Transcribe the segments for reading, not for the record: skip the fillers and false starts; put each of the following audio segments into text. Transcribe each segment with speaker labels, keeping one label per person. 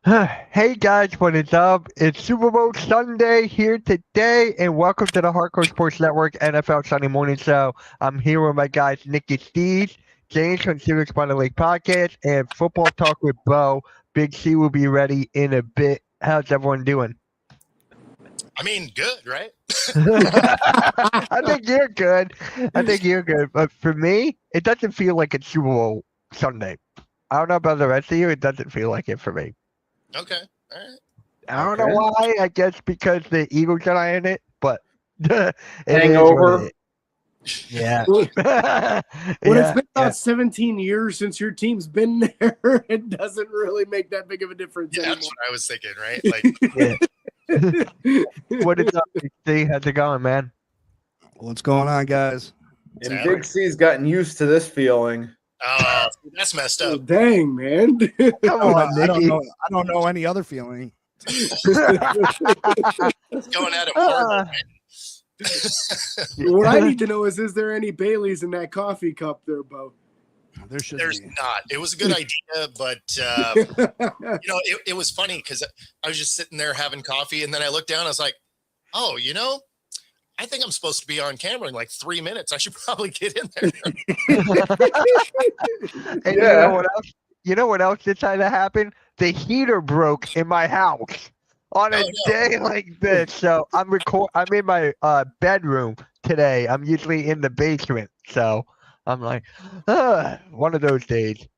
Speaker 1: Hey guys, what is up? It's Super Bowl Sunday here today, and welcome to the Hardcore Sports Network NFL Sunday Morning Show. I'm here with my guys Nicky Steves, James from Serious by the Lake Podcast, and Football Talk with Bo. Big C will be ready in a bit. How's everyone doing?
Speaker 2: I mean, good, right?
Speaker 1: I think you're good. But for me, it doesn't feel like it's Super Bowl Sunday. I don't know about the rest of you. It doesn't feel like it for me.
Speaker 2: Okay, all right.
Speaker 1: I don't know why. I guess because the Eagles are not in it, but it
Speaker 3: Hangover.
Speaker 1: is yeah.
Speaker 4: When it's been
Speaker 1: yeah.
Speaker 4: about 17 years since your team's been there, it doesn't really make that big of a difference
Speaker 2: Yeah,
Speaker 4: anymore.
Speaker 2: that's what I was thinking, right? Like,
Speaker 1: What is up, Big C? How's it going, man?
Speaker 5: What's going on, guys?
Speaker 3: And Big C's gotten used to this feeling.
Speaker 2: that's messed
Speaker 4: Oh,
Speaker 2: up.
Speaker 4: dang, man.
Speaker 1: Come on,
Speaker 5: I don't
Speaker 1: Nicky.
Speaker 5: know. I don't know any other feeling.
Speaker 2: It's going at it hard.
Speaker 4: What I need to know is there any Baileys in that coffee cup there, Bo?
Speaker 5: There should
Speaker 2: There's
Speaker 5: be.
Speaker 2: not. It was a good idea, but it was funny because I was just sitting there having coffee, and then I looked down. I was like, "Oh, I think I'm supposed to be on camera in like 3 minutes. I should probably get in there."
Speaker 1: And you know what else? You know what else decided to happen? The heater broke in my house on a day like this. So I'm in my bedroom today. I'm usually in the basement. So I'm like, one of those days.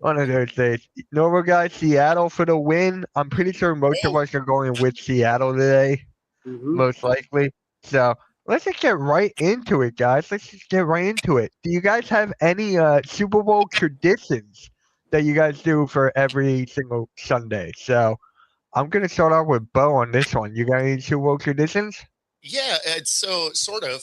Speaker 1: One of those days. Normal guys, Seattle for the win. I'm pretty sure most of us are going with Seattle today, most likely. So let's just get right into it, guys. Let's just get right into it. Do you guys have any Super Bowl traditions that you guys do for every single Sunday? So I'm gonna start off with Bo on this one. You got any Super Bowl traditions?
Speaker 2: Yeah, it's so sort of,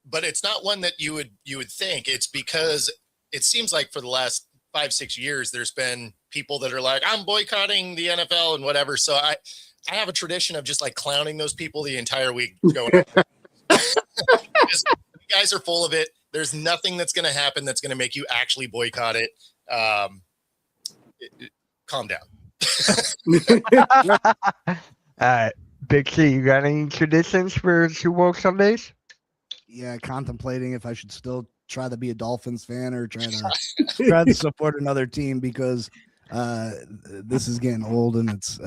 Speaker 2: but it's not one that you would think. It's because it seems like for the last 5-6 years, there's been people that are like, "I'm boycotting the NFL and whatever." So I have a tradition of just like clowning those people the entire week going. You guys are full of it. There's nothing that's going to happen that's going to make you actually boycott it. Calm down.
Speaker 1: All right, Big C, you got any traditions for Super Bowl Sundays?
Speaker 5: Yeah, contemplating if I should still try to be a Dolphins fan or try to support another team because this is getting old and it's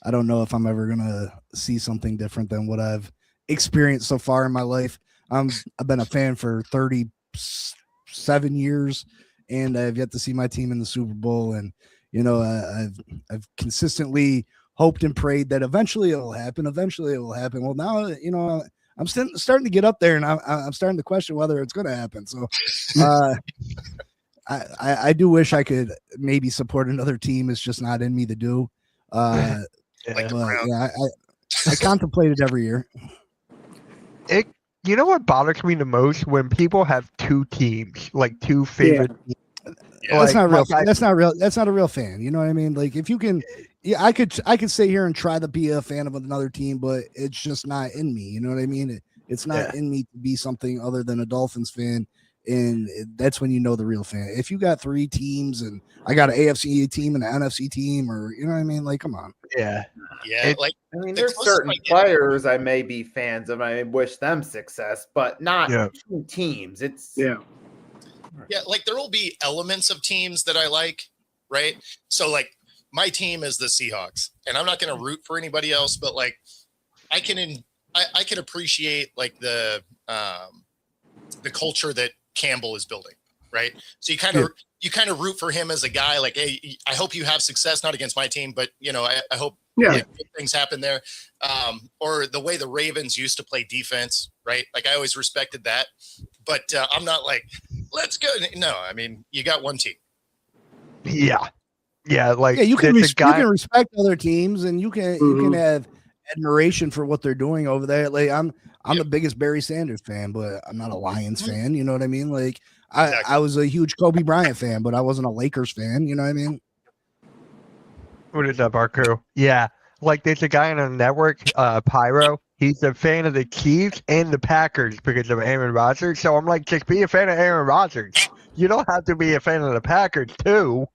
Speaker 5: I don't know if I'm ever gonna see something different than what I've experienced so far in my life. I've been a fan for 37 years, and I've yet to see my team in the Super Bowl. And I've consistently hoped and prayed that eventually it'll happen. Well, now I'm starting to get up there, and I'm starting to question whether it's going to happen. So I do wish I could maybe support another team. It's just not in me to do. I contemplate it every year.
Speaker 1: You know what bothers me the most? When people have two teams, like two favorite teams.
Speaker 2: Yeah.
Speaker 5: That's not real. That's not real. That's not a real fan. You know what I mean? Like if you can, I could sit here and try to be a fan of another team, but it's just not in me. You know what I mean? It's not in me to be something other than a Dolphins fan. And that's when you know the real fan. If you got three teams and I got an AFC team and an NFC team, or you know what I mean? Like, come on.
Speaker 2: Yeah.
Speaker 3: There's certain players I may be fans of. I wish them success, but not teams.
Speaker 2: Like there will be elements of teams that I like, right? So like my team is the Seahawks, and I'm not going to root for anybody else, but like I can appreciate like the culture that Campbell is building, right? So you kind of root for him as a guy, like, hey, I hope you have success, not against my team, but I hope good things happen there. Or the way the Ravens used to play defense, right? Like I always respected that, but I'm not like, let's go. No, I mean, you got one team.
Speaker 1: Yeah.
Speaker 5: You can respect other teams, and you can have admiration for what they're doing over there. Like I'm the biggest Barry Sanders fan, but I'm not a Lions fan. You know what I mean? Like I was a huge Kobe Bryant fan, but I wasn't a Lakers fan. You know what I mean?
Speaker 1: What is up, our crew? Yeah. Like there's a guy on the network, Pyro. He's a fan of the Chiefs and the Packers because of Aaron Rodgers. So I'm like, just be a fan of Aaron Rodgers. You don't have to be a fan of the Packers too.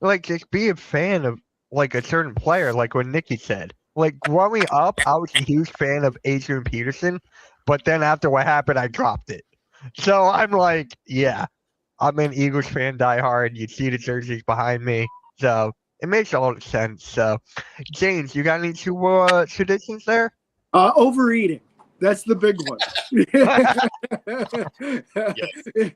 Speaker 1: Like, just be a fan of like a certain player, like what Nikki said. Like growing up, I was a huge fan of Adrian Peterson, but then after what happened, I dropped it. So I'm like, yeah, I'm an Eagles fan, diehard. You see the jerseys behind me, so it makes a lot of sense. So, James, you got any traditions there?
Speaker 4: Overeating. That's the big one.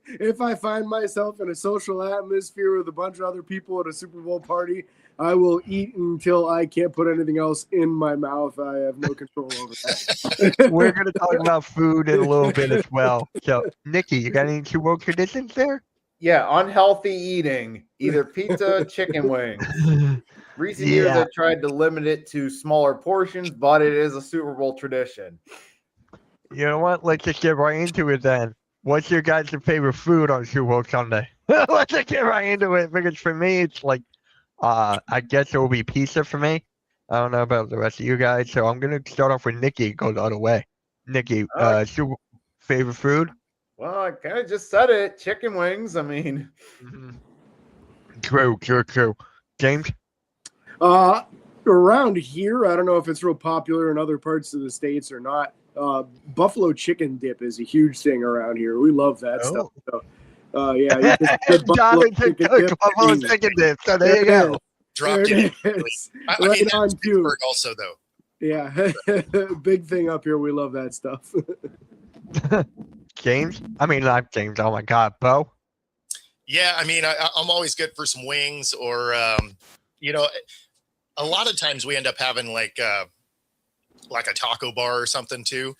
Speaker 4: If I find myself in a social atmosphere with a bunch of other people at a Super Bowl party, I will eat until I can't put anything else in my mouth. I have no control over that.
Speaker 1: We're going to talk about food in a little bit as well. So, Nikki, you got any Super Bowl traditions there?
Speaker 3: Yeah, unhealthy eating, either pizza, chicken wings. Recent years, I tried to limit it to smaller portions, but it is a Super Bowl tradition.
Speaker 1: You know what? Let's just get right into it then. What's your guys' favorite food on Super Bowl Sunday? Let's just get right into it, because for me, it's like, I guess it will be pizza for me. I don't know about the rest of you guys, so I'm going to start off with Nikki, go the other way. Nikki, Super favorite food?
Speaker 3: Well, I kind of just said it. Chicken wings. I mean,
Speaker 1: True. James?
Speaker 4: Around here, I don't know if it's real popular in other parts of the States or not. Buffalo chicken dip is a huge thing around here. We love that stuff. So, yeah.
Speaker 1: Buffalo chicken dip. So there you go.
Speaker 2: Dropped it. I mean, that's Pittsburgh also, though.
Speaker 4: Yeah. Big thing up here. We love that stuff.
Speaker 1: James? I mean, not James. Oh, my God. Bo?
Speaker 2: Yeah, I mean, I'm always good for some wings or, you know, a lot of times we end up having like a taco bar or something too.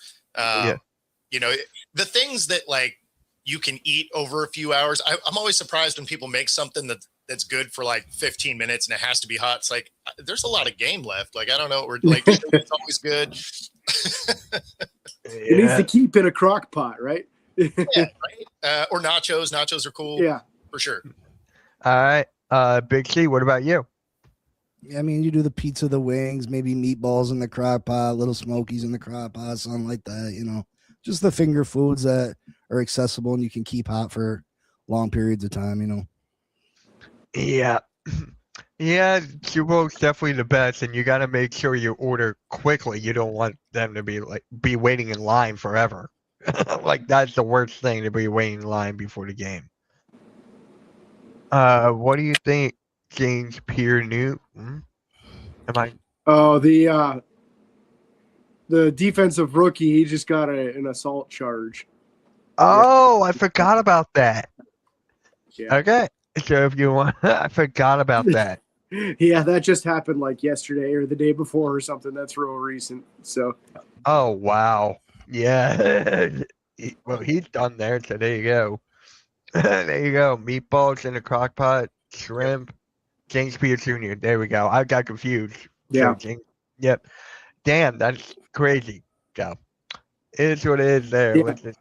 Speaker 2: You know, the things that like you can eat over a few hours. I'm always surprised when people make something that's good for like 15 minutes and it has to be hot. It's like, there's a lot of game left. Like, I don't know. We're like, it's always good.
Speaker 4: It needs to keep in a crock pot, right?
Speaker 2: Yeah, right. Or nachos. Nachos are cool.
Speaker 4: Yeah,
Speaker 2: for sure.
Speaker 1: All right. Big C, what about you?
Speaker 5: I mean, you do the pizza, the wings, maybe meatballs in the crock pot, little smokies in the crock pot, something like that, you know. Just the finger foods that are accessible and you can keep hot for long periods of time, you know.
Speaker 1: Yeah. Yeah, Super Bowl's definitely the best, and you got to make sure you order quickly. You don't want them to be waiting in line forever. Like, that's the worst thing, to be waiting in line before the game. What do you think, James Pierre-Newton? Am I?
Speaker 4: Oh, the defensive rookie, he just got an assault charge.
Speaker 1: Oh, I forgot about that.
Speaker 4: Yeah.
Speaker 1: Okay, so if you want, I forgot about that.
Speaker 4: Yeah, that just happened like yesterday or the day before or something. That's real recent. So.
Speaker 1: Oh wow, yeah. Well, he's done there, so there you go. There you go. Meatballs in a crock pot, shrimp, James Pierre Jr. There we go. I got confused.
Speaker 4: Yeah.
Speaker 1: So yep. Damn, that's crazy. So it is what it is there.
Speaker 4: Yeah.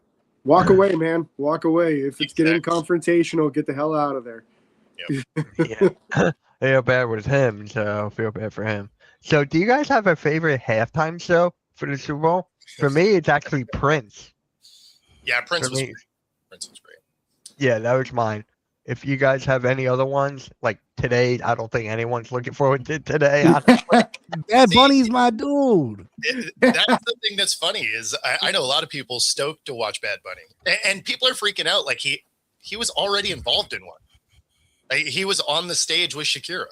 Speaker 4: Walk away, man. Walk away. If it's getting confrontational, get the hell out of there.
Speaker 2: Yep.
Speaker 1: Yeah. I feel bad with him, so I feel bad for him. So do you guys have a favorite halftime show for the Super Bowl? For me, it's actually Prince.
Speaker 2: Yeah, Prince was great.
Speaker 1: Yeah, that was mine. If you guys have any other ones, like today, I don't think anyone's looking forward to today.
Speaker 5: Bad Bunny's my dude.
Speaker 2: That's the thing that's funny is I know a lot of people stoked to watch Bad Bunny, and people are freaking out. Like he was already involved in one. Like, he was on the stage with Shakira.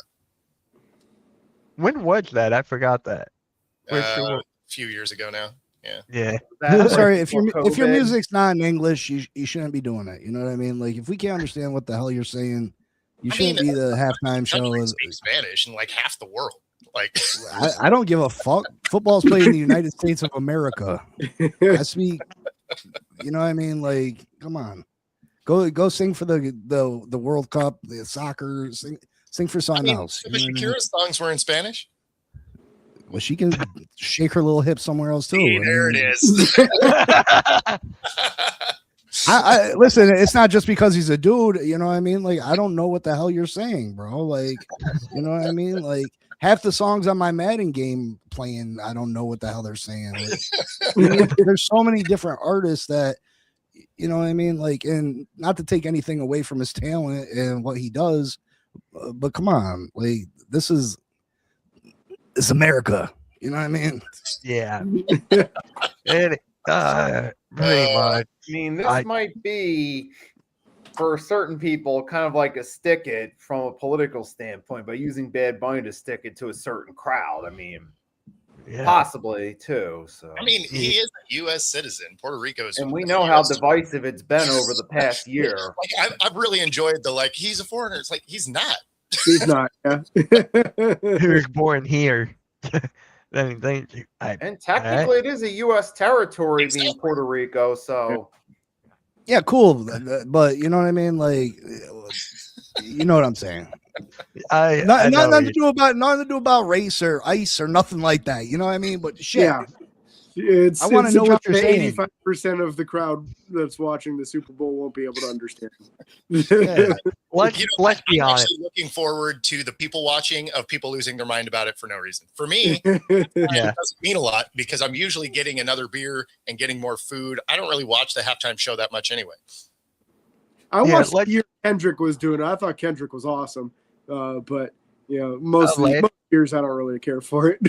Speaker 1: When was that? I forgot that.
Speaker 2: A few years ago now. Yeah.
Speaker 1: Yeah.
Speaker 5: I'm sorry, if your music's not in English, you shouldn't be doing it. You know what I mean? Like, if we can't understand what the hell you're saying, you shouldn't be the halftime show.
Speaker 2: Speak Spanish in like half the world. Like,
Speaker 5: I don't give a fuck. Football's played in the United States of America. I speak. You know what I mean? Like, come on, go sing for the World Cup, the soccer. Sing for something else.
Speaker 2: But Shakira's songs were in Spanish.
Speaker 5: Well, she can shake her little hip somewhere else too.
Speaker 2: See, there it is.
Speaker 5: I listen. It's not just because he's a dude. You know what I mean? Like, I don't know what the hell you're saying, bro. Like, you know what I mean? Like, half the songs on my Madden game playing, I don't know what the hell they're saying. Like, there's so many different artists that, you know what I mean? Like, and not to take anything away from his talent and what he does, but come on, like, this is it's America. You know what I mean?
Speaker 1: Yeah. And pretty much.
Speaker 3: I mean, this might be for certain people kind of like a stick it from a political standpoint, but using Bad Bunny to stick it to a certain crowd. I mean, possibly too. So
Speaker 2: I mean, he is a U.S. citizen. Puerto Rico's,
Speaker 3: and we know how divisive it's been over the past year.
Speaker 2: Like I've really enjoyed the like he's a foreigner. It's like he's not.
Speaker 4: He's not. Yeah.
Speaker 1: He was born here. And
Speaker 3: technically, it is a U.S. territory being Puerto Rico. So
Speaker 5: yeah, cool. But you know what I mean? Like, you know what I'm saying? Nothing to do about race or ice or nothing like that. You know what I mean? But shit.
Speaker 4: Yeah. I want to know what you're saying. 85% of the crowd that's watching the Super Bowl won't be able to understand.
Speaker 1: Yeah. Let's be honest.
Speaker 2: Looking forward to the people watching of people losing their mind about it for no reason. For me,
Speaker 1: yeah,
Speaker 2: it doesn't mean a lot because I'm usually getting another beer and getting more food. I don't really watch the halftime show that much anyway.
Speaker 4: I watched the year Kendrick was doing it. I thought Kendrick was awesome, but most years I don't really care for it.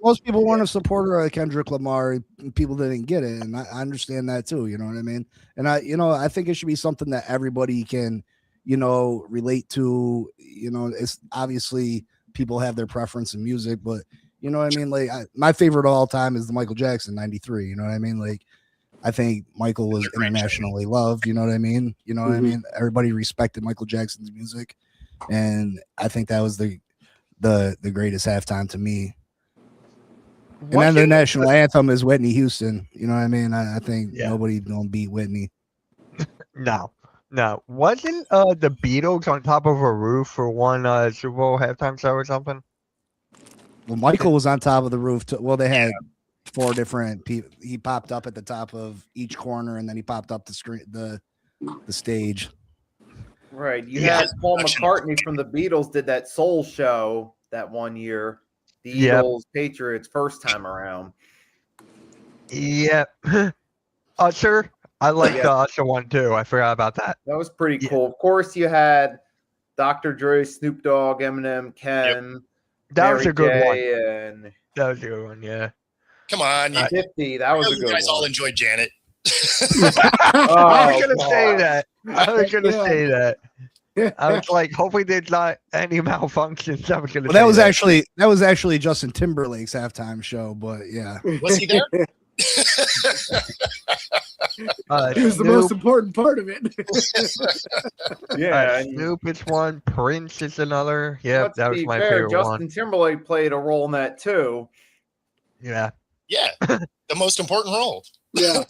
Speaker 5: Most people weren't a supporter of Kendrick Lamar. People didn't get it, and I understand that too. You know what I mean? And I think it should be something that everybody can, relate to. It's obviously people have their preference in music, but you know what I mean? Like my favorite of all time is the Michael Jackson '93. You know what I mean? Like I think Michael was internationally loved. You know what I mean? You know what I mean? Everybody respected Michael Jackson's music, and I think that was the greatest halftime to me. And then the national anthem is Whitney Houston. You know what I mean? I think nobody gonna beat Whitney.
Speaker 1: No. Wasn't the Beatles on top of a roof for one Super Bowl halftime show or something?
Speaker 5: Well, Michael was on top of the roof. Well, they had 4 different people. He popped up at the top of each corner, and then he popped up the screen, the stage.
Speaker 3: Right. You had Paul McCartney from the Beatles did that Soul show that one year. The Eagles Patriots first time around.
Speaker 1: Yep. Usher. I like the Usher one too. I forgot about that.
Speaker 3: That was pretty cool. Of course, you had Dr. Dre, Snoop Dogg, Eminem, Ken.
Speaker 1: That was a good one.
Speaker 3: And
Speaker 1: that was a good one. Yeah.
Speaker 2: Come on,
Speaker 3: 50. That was a good one.
Speaker 2: You guys all enjoyed Janet.
Speaker 1: I was gonna say that. I was gonna say that. I was like, hopefully there's not any malfunctions. I was gonna
Speaker 5: that was actually Justin Timberlake's halftime show, but yeah.
Speaker 2: Was he there?
Speaker 4: It was the most important part of it.
Speaker 1: Snoop is one. Prince is another. Yeah, that was my favorite
Speaker 3: Justin Timberlake played a role in that too.
Speaker 1: Yeah.
Speaker 2: Yeah, the most important role.
Speaker 4: Yeah.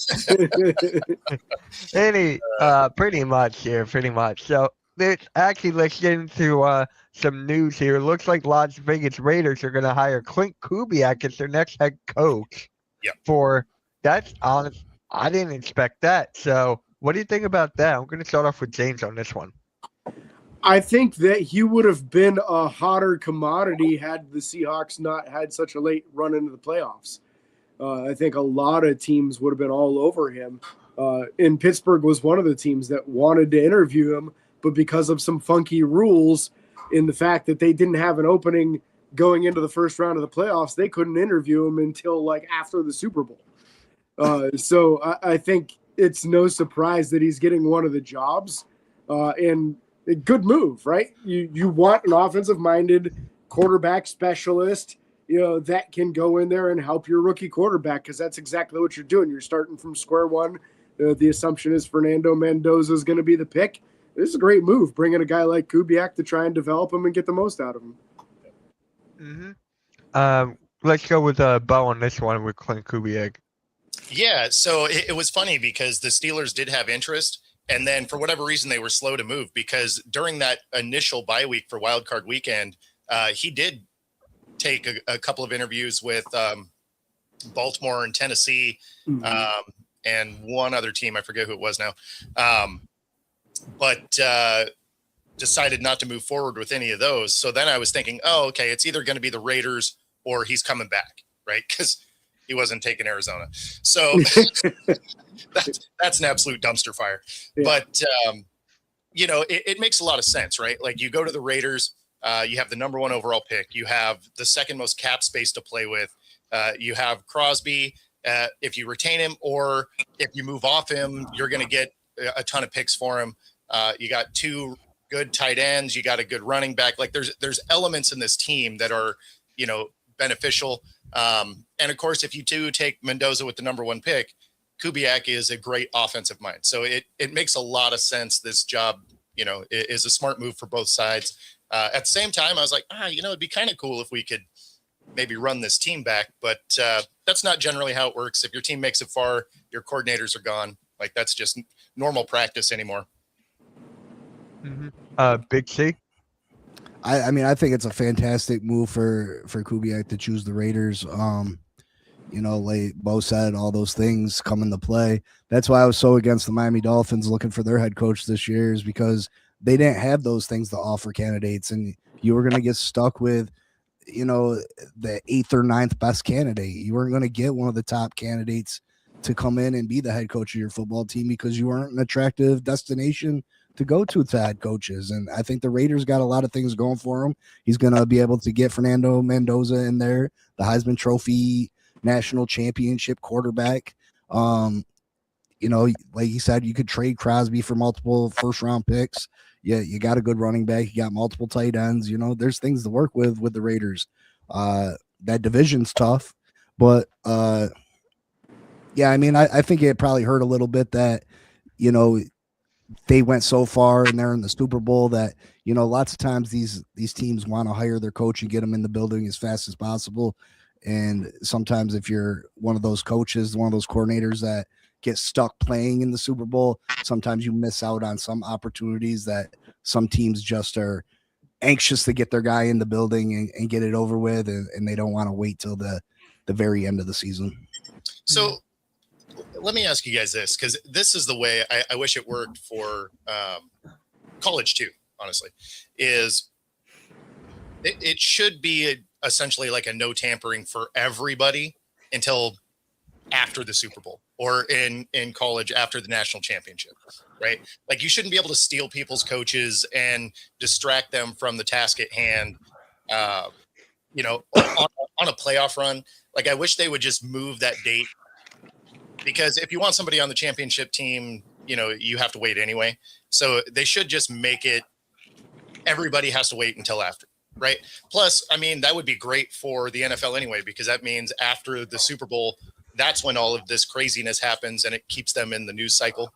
Speaker 1: Pretty much. So let's get into some news here. It looks like Las Vegas Raiders are going to hire Clint Kubiak as their next head coach.
Speaker 2: Yeah.
Speaker 1: That's honest. I didn't expect that. So what do you think about that? I'm going to start off with James on this one.
Speaker 4: I think that he would have been a hotter commodity had the Seahawks not had such a late run into the playoffs. I think a lot of teams would have been all over him. And Pittsburgh was one of the teams that wanted to interview him, but because of some funky rules in the fact that they didn't have an opening going into the first round of the playoffs, they couldn't interview him until like after the Super Bowl. So I think it's no surprise that he's getting one of the jobs, and a good move, right? You want an offensive-minded quarterback specialist, that can go in there and help your rookie quarterback, because that's exactly what you're doing. You're starting from square one. The assumption is Fernando Mendoza is going to be the pick. This is a great move, bringing a guy like Kubiak to try and develop him and get the most out of him.
Speaker 1: Let's go with Bo on this one with Clint Kubiak.
Speaker 2: Yeah, so it was funny because the Steelers did have interest, and then for whatever reason they were slow to move, because during that initial bye week for Wild Card Weekend, he did take a couple of interviews with Baltimore and Tennessee, and one other team. I forget who it was now, but decided not to move forward with any of those. So then I was thinking, oh, okay, it's either going to be the Raiders or he's coming back, right? Because he wasn't taking Arizona. So that's an absolute dumpster fire. Yeah. But, it makes a lot of sense, right? Like you go to the Raiders, You have the number 1 overall pick. You have the second most cap space to play with. You have Crosby. If you retain him or if you move off him, you're going to get a ton of picks for him. You got 2 good tight ends. You got a good running back. Like there's elements in this team that are, beneficial. And of course, if you do take Mendoza with the number 1 pick, Kubiak is a great offensive mind. So it makes a lot of sense. This job, is a smart move for both sides. At the same time, I was like, it'd be kind of cool if we could maybe run this team back, but that's not generally how it works. If your team makes it far, your coordinators are gone. Like that's just normal practice anymore.
Speaker 1: Big C.
Speaker 5: I think it's a fantastic move for Kubiak to choose the Raiders. Like Bo said, all those things come into play. That's why I was so against the Miami Dolphins looking for their head coach this year, is because they didn't have those things to offer candidates, and you were going to get stuck with, the 8th or 9th best candidate. You weren't going to get one of the top candidates to come in and be the head coach of your football team because you weren't an attractive destination to go to head coaches. And I think the Raiders got a lot of things going for him. He's going to be able to get Fernando Mendoza in there, the Heisman Trophy national championship quarterback. Like you said, you could trade Crosby for multiple first-round picks. Yeah, you got a good running back. You got multiple tight ends. There's things to work with the Raiders. That division's tough, but I think it probably hurt a little bit that they went so far and they're in the Super Bowl that lots of times these teams want to hire their coach and get them in the building as fast as possible. And sometimes if you're one of those coaches, one of those coordinators that get stuck playing in the Super Bowl, sometimes you miss out on some opportunities that some teams just are anxious to get their guy in the building and get it over with, and they don't want to wait till the very end of the season.
Speaker 2: So let me ask you guys this, because this is the way I wish it worked for college too, honestly, is it should be essentially like a no tampering for everybody until after the Super Bowl, or in college after the national championship, right? Like you shouldn't be able to steal people's coaches and distract them from the task at hand, on a playoff run. Like I wish they would just move that date, because if you want somebody on the championship team, you have to wait anyway. So they should just make it, everybody has to wait until after. Right. Plus, that would be great for the NFL anyway, because that means after the Super Bowl, that's when all of this craziness happens and it keeps them in the news cycle,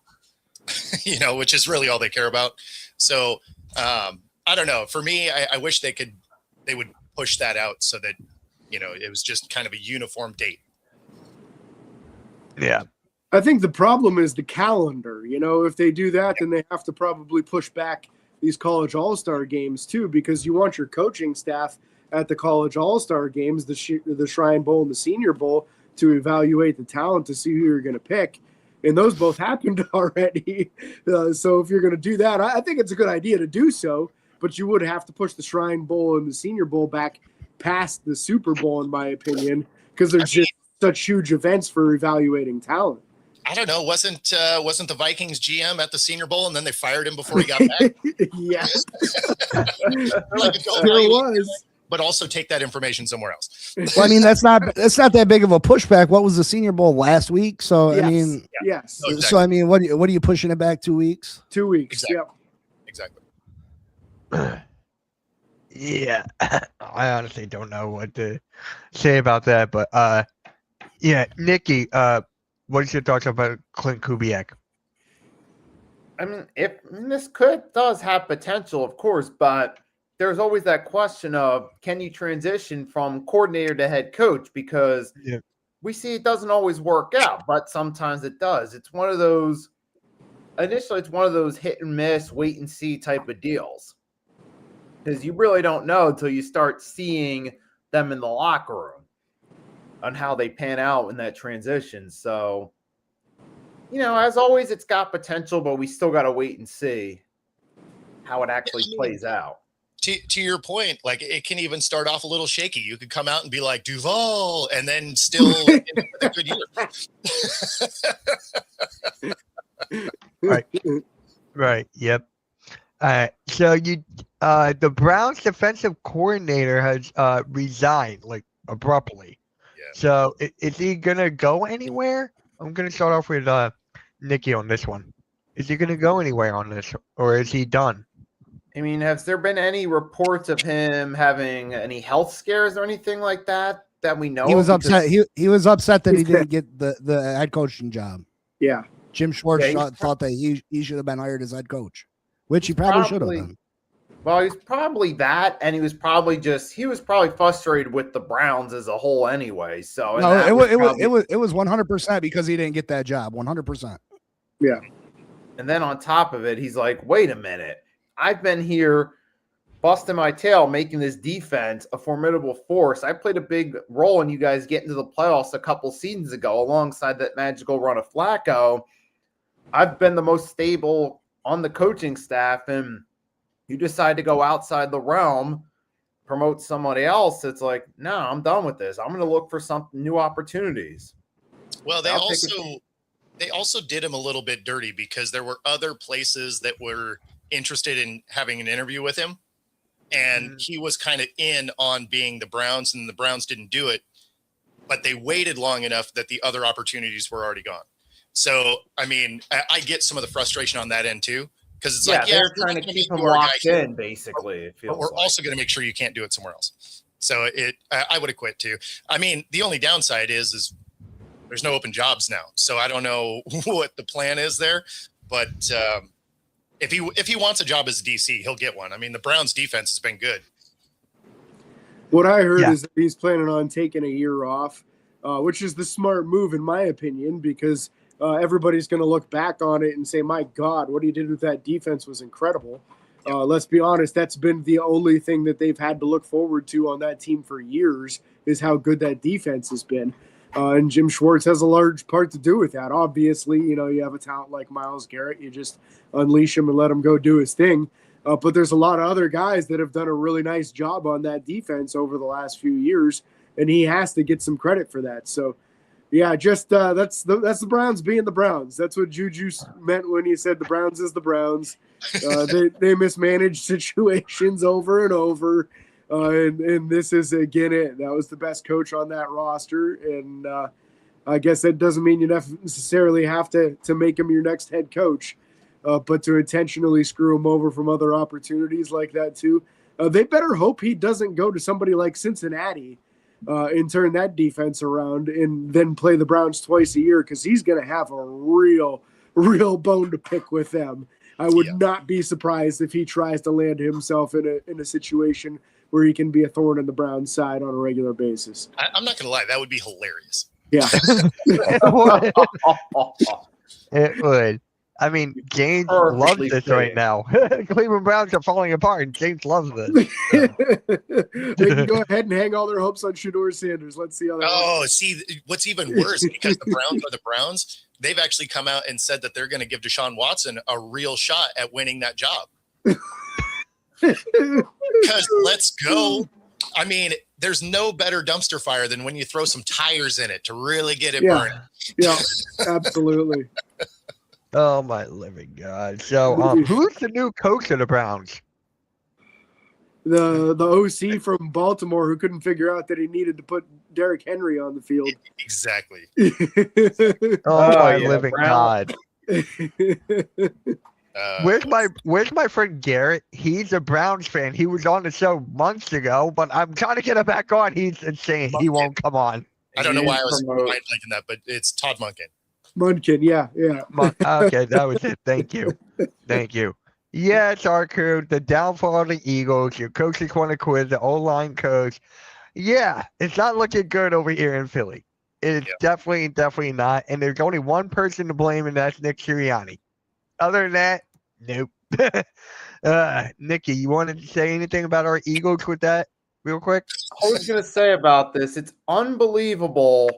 Speaker 2: which is really all they care about. So I don't know. For me, I wish they would push that out so that, it was just kind of a uniform date.
Speaker 1: Yeah.
Speaker 4: I think the problem is the calendar. If they do that, then they have to probably push back these college all-star games too, because you want your coaching staff at the college all-star games, the Shrine Bowl and the Senior Bowl, to evaluate the talent to see who you're going to pick. And those both happened already. So if you're going to do that, I think it's a good idea to do so, but you would have to push the Shrine Bowl and the Senior Bowl back past the Super Bowl, in my opinion, because they're just such huge events for evaluating talent.
Speaker 2: I don't know. Wasn't the Vikings GM at the Senior Bowl and then they fired him before he got back?
Speaker 4: Yes.
Speaker 2: Like,
Speaker 4: There was.
Speaker 2: But also take that information somewhere else.
Speaker 5: Well, that's not that big of a pushback. What was the Senior Bowl last week? So
Speaker 4: yes. Yes.
Speaker 2: No, exactly.
Speaker 5: So what are you pushing it back 2 weeks?
Speaker 4: 2 weeks.
Speaker 2: Exactly.
Speaker 1: Exactly. Yeah, I honestly don't know what to say about that, but Nikki, what is your thoughts about Clint Kubiak?
Speaker 3: This does have potential, of course, but there's always that question of, can you transition from coordinator to head coach? Because we see it doesn't always work out, but sometimes it does. It's one of those hit and miss, wait and see type of deals, because you really don't know until you start seeing them in the locker room on how they pan out in that transition. So, as always, it's got potential, but we still got to wait and see how it actually plays out.
Speaker 2: To your point, like it can even start off a little shaky. You could come out and be like Duval, and then still a good
Speaker 1: year. Right. Yep. So you The Browns defensive coordinator has resigned like abruptly.
Speaker 2: Yeah.
Speaker 1: So is he gonna go anywhere? I'm gonna start off with Nikki on this one. Is he gonna go anywhere on this, or is he done?
Speaker 3: I mean, has there been any reports of him having any health scares or anything like that we know?
Speaker 5: He was
Speaker 3: of?
Speaker 5: upset. He was upset that he didn't get the head coaching job.
Speaker 4: Yeah.
Speaker 5: Jim Schwartz
Speaker 3: Yeah,
Speaker 5: thought that he should have been hired as head coach, which he probably should have been.
Speaker 3: Well, he was probably that, and he was probably frustrated with the Browns as a whole anyway. So
Speaker 5: No, it was 100% because he didn't get that job. 100%.
Speaker 4: Yeah.
Speaker 3: And then on top of it, he's like, wait a minute. I've been here busting my tail, making this defense a formidable force. I played a big role in you guys getting to the playoffs a couple seasons ago alongside that magical run of Flacco. I've been the most stable on the coaching staff, and you decide to go outside the realm, promote somebody else. It's like, no, I'm done with this. I'm going to look for some new opportunities.
Speaker 2: Well, they also did him a little bit dirty because there were other places that were interested in having an interview with him, and he was kind of in on being the Browns, and the Browns didn't do it, but they waited long enough that the other opportunities were already gone. So, I mean, I get some of the frustration on that end too, because it's like,
Speaker 3: they're trying to keep him locked in, basically. It feels
Speaker 2: but we're
Speaker 3: like.
Speaker 2: also going to make sure you can't do it somewhere else. So I would have quit too. I mean, the only downside is there's no open jobs now. So I don't know what the plan is there, but if he wants a job as a DC, he'll get one. I mean, the Browns defense has been good.
Speaker 4: What I heard is that he's planning on taking a year off, which is the smart move in my opinion, because everybody's going to look back on it and say, my God, what he did with that defense was incredible. Let's be honest, that's been the only thing that they've had to look forward to on that team for years is how good that defense has been. And Jim Schwartz has a large part to do with that. Obviously, you have a talent like Myles Garrett. You just unleash him and let him go do his thing. But there's a lot of other guys that have done a really nice job on that defense over the last few years, and he has to get some credit for that. So, yeah, just that's the Browns being the Browns. That's what Juju meant when he said the Browns is the Browns. They mismanage situations over and over. And this is, again, it. That was the best coach on that roster. And I guess that doesn't mean you necessarily have to make him your next head coach. But to intentionally screw him over from other opportunities like that too. They better hope he doesn't go to somebody like Cincinnati and turn that defense around and then play the Browns twice a year, because he's going to have a real bone to pick with them. I would not be surprised if he tries to land himself in a situation where he can be a thorn in the Browns' side on a regular basis.
Speaker 2: I'm not going to lie. That would be hilarious.
Speaker 4: Yeah.
Speaker 1: It would. I mean, James loves this right now. Cleveland Browns are falling apart, and James loves this.
Speaker 4: They can go ahead and hang all their hopes on Shedeur Sanders. Let's see how that works.
Speaker 2: See, what's even worse, because the Browns are the Browns, they've actually come out and said that they're going to give Deshaun Watson a real shot at winning that job. Because let's go. I mean, there's no better dumpster fire than when you throw some tires in it to really get it burning.
Speaker 4: Yeah, absolutely.
Speaker 1: Oh my living God! So, who's the new coach of the Browns?
Speaker 4: The OC from Baltimore who couldn't figure out that he needed to put Derrick Henry on the field.
Speaker 2: Exactly.
Speaker 1: My living God! Where's my friend Garrett? He's a Browns fan. He was on the show months ago, but I'm trying to get him back on. He's insane. He won't come on.
Speaker 2: I don't know why I was thinking that, but it's Todd Monken.
Speaker 4: Munkin, yeah.
Speaker 1: Okay, that was it. Thank you. Yeah, it's our crew. The downfall of the Eagles. Your coaches want to quit. The O-line coach. Yeah, it's not looking good over here in Philly. It's definitely not. And there's only one person to blame, and that's Nick Sirianni. Other than that, nope. Nikki, you wanted to say anything about our Eagles with that real quick?
Speaker 3: I was going to say about this, it's unbelievable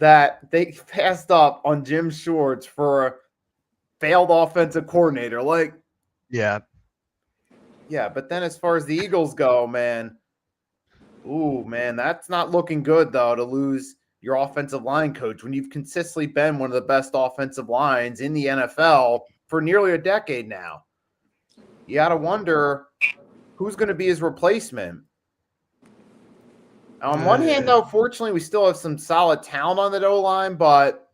Speaker 3: that they passed up on Jim Schwartz for a failed offensive coordinator.
Speaker 1: Yeah,
Speaker 3: but then as far as the Eagles go, man, that's not looking good, though, to lose your offensive line coach when you've consistently been one of the best offensive lines in the NFL for nearly a decade now. You got to wonder who's going to be his replacement? On one hand, though, fortunately, we still have some solid talent on the O-line, but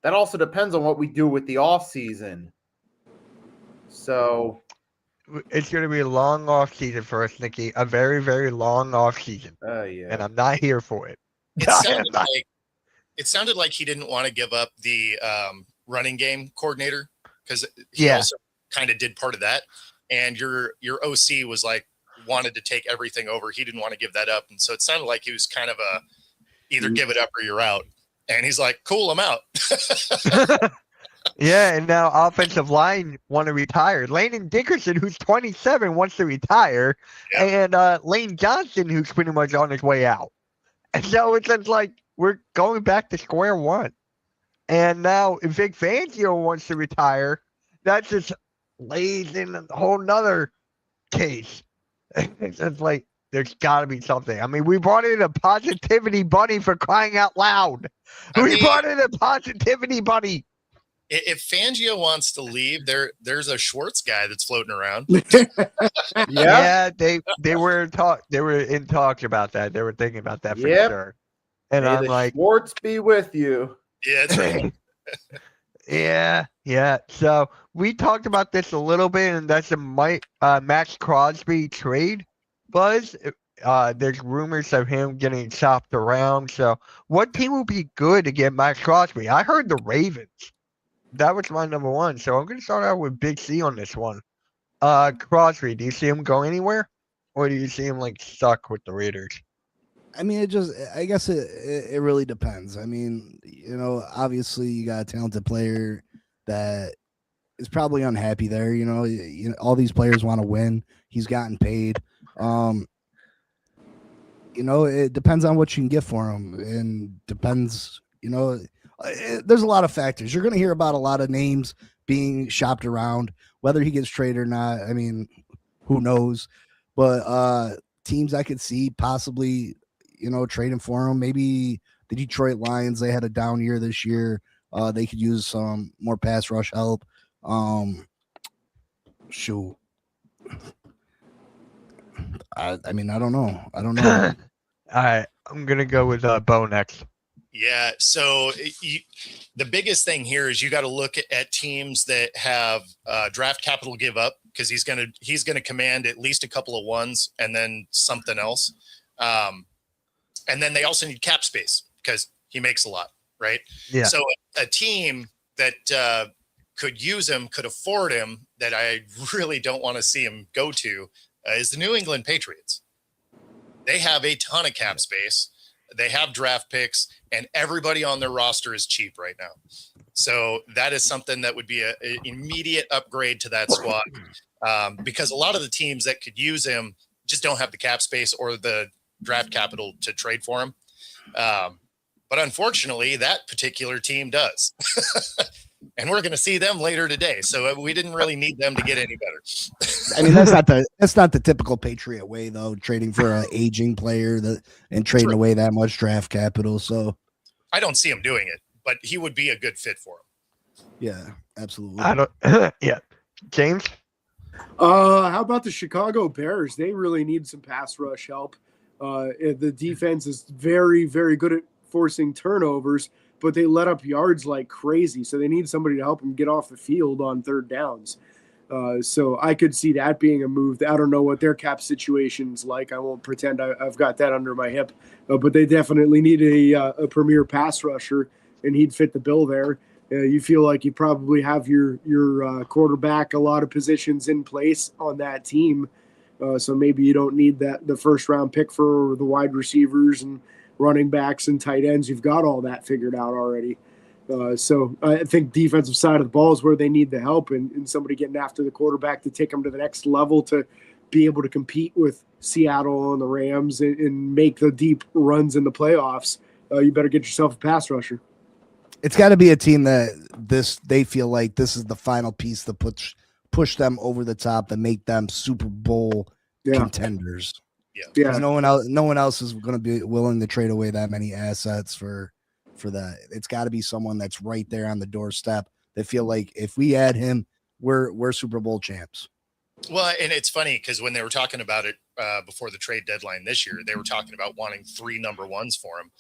Speaker 3: that also depends on what we do with the offseason. So
Speaker 1: it's going to be a long off season for us, Nikki. A very, very long off season.
Speaker 3: yeah.
Speaker 1: And I'm not here for it.
Speaker 2: It sounded like he didn't want to give up the running game coordinator because he also kind of did part of that. And your OC was like, wanted to take everything over. He didn't want to give that up. And so it sounded like he was kind of either give it up or you're out. And he's like, cool, I'm out.
Speaker 1: Yeah, and now offensive line want to retire. Landon Dickerson, who's 27, wants to retire. And Lane Johnson, who's pretty much on his way out. And so it's just like we're going back to square one. And now if Vic Fangio wants to retire, that just lays in a whole nother case. It's just like there's got to be something. I mean, we brought in a positivity bunny for crying out loud. We brought in a positivity bunny.
Speaker 2: If Fangio wants to leave, there's a Schwartz guy that's floating around.
Speaker 1: Yeah, they were in talk. They were in talks about that. They were thinking about that for sure. And
Speaker 3: May
Speaker 1: I'm
Speaker 3: the
Speaker 1: like,
Speaker 3: Schwartz be with you.
Speaker 2: Yeah, that's right.
Speaker 1: yeah. So we talked about this a little bit, and that's a Max Crosby trade buzz. There's rumors of him getting chopped around. So what team would be good to get Max Crosby? I heard the Ravens. That was my number one. So I'm going to start out with Big C on this one. Crosby, do you see him go anywhere? Or do you see him like stuck with the Raiders?
Speaker 5: I mean, I guess it really depends. I mean, obviously you got a talented player that is probably unhappy there. All these players want to win. He's gotten paid. It depends on what you can get for him, and depends, there's a lot of factors. You're going to hear about a lot of names being shopped around, whether he gets traded or not. I mean, who knows? But teams I could see possibly, trading for him. Maybe the Detroit Lions, they had a down year this year. They could use some more pass rush help. Shoot. I mean, I don't know.
Speaker 1: All right. I'm going to go with Bo next.
Speaker 2: Yeah. So the biggest thing here is you got to look at teams that have draft capital give up, because he's going to command at least a couple of ones and then something else. And then they also need cap space because he makes a lot, right?
Speaker 1: Yeah.
Speaker 2: So a team that could use him, could afford him, that I really don't want to see him go to is the New England Patriots. They have a ton of cap space. They have draft picks, and everybody on their roster is cheap right now. So that is something that would be an immediate upgrade to that squad, because a lot of the teams that could use him just don't have the cap space or the draft capital to trade for him. But unfortunately, that particular team does. And we're going to see them later today. So we didn't really need them to get any better.
Speaker 5: I mean, that's not the typical Patriot way, though, trading for an aging player and trading away that much draft capital. So
Speaker 2: I don't see him doing it, but he would be a good fit for him.
Speaker 5: Yeah, absolutely.
Speaker 1: Yeah. James?
Speaker 4: How about the Chicago Bears? They really need some pass rush help. The defense is very, very good at forcing turnovers, but they let up yards like crazy. So they need somebody to help them get off the field on third downs. So I could see that being a move. I don't know what their cap situation's like. I won't pretend I've got that under my hip, but they definitely need a premier pass rusher, and he'd fit the bill there. You feel like you probably have your quarterback, a lot of positions in place on that team. So maybe you don't need the first round pick for the wide receivers and running backs and tight ends. You've got all that figured out already. So I think defensive side of the ball is where they need the help, and somebody getting after the quarterback to take them to the next level to be able to compete with Seattle and the Rams and make the deep runs in the playoffs. You better get yourself a pass rusher.
Speaker 5: It's got to be a team that they feel like this is the final piece that push them over the top and make them Super Bowl contenders.
Speaker 2: Yeah.
Speaker 5: No one else is going to be willing to trade away that many assets for that. It's got to be someone that's right there on the doorstep. They feel like if we add him, we're Super Bowl champs.
Speaker 2: Well, and it's funny because when they were talking about it before the trade deadline this year, they were talking about wanting 3 number ones for him.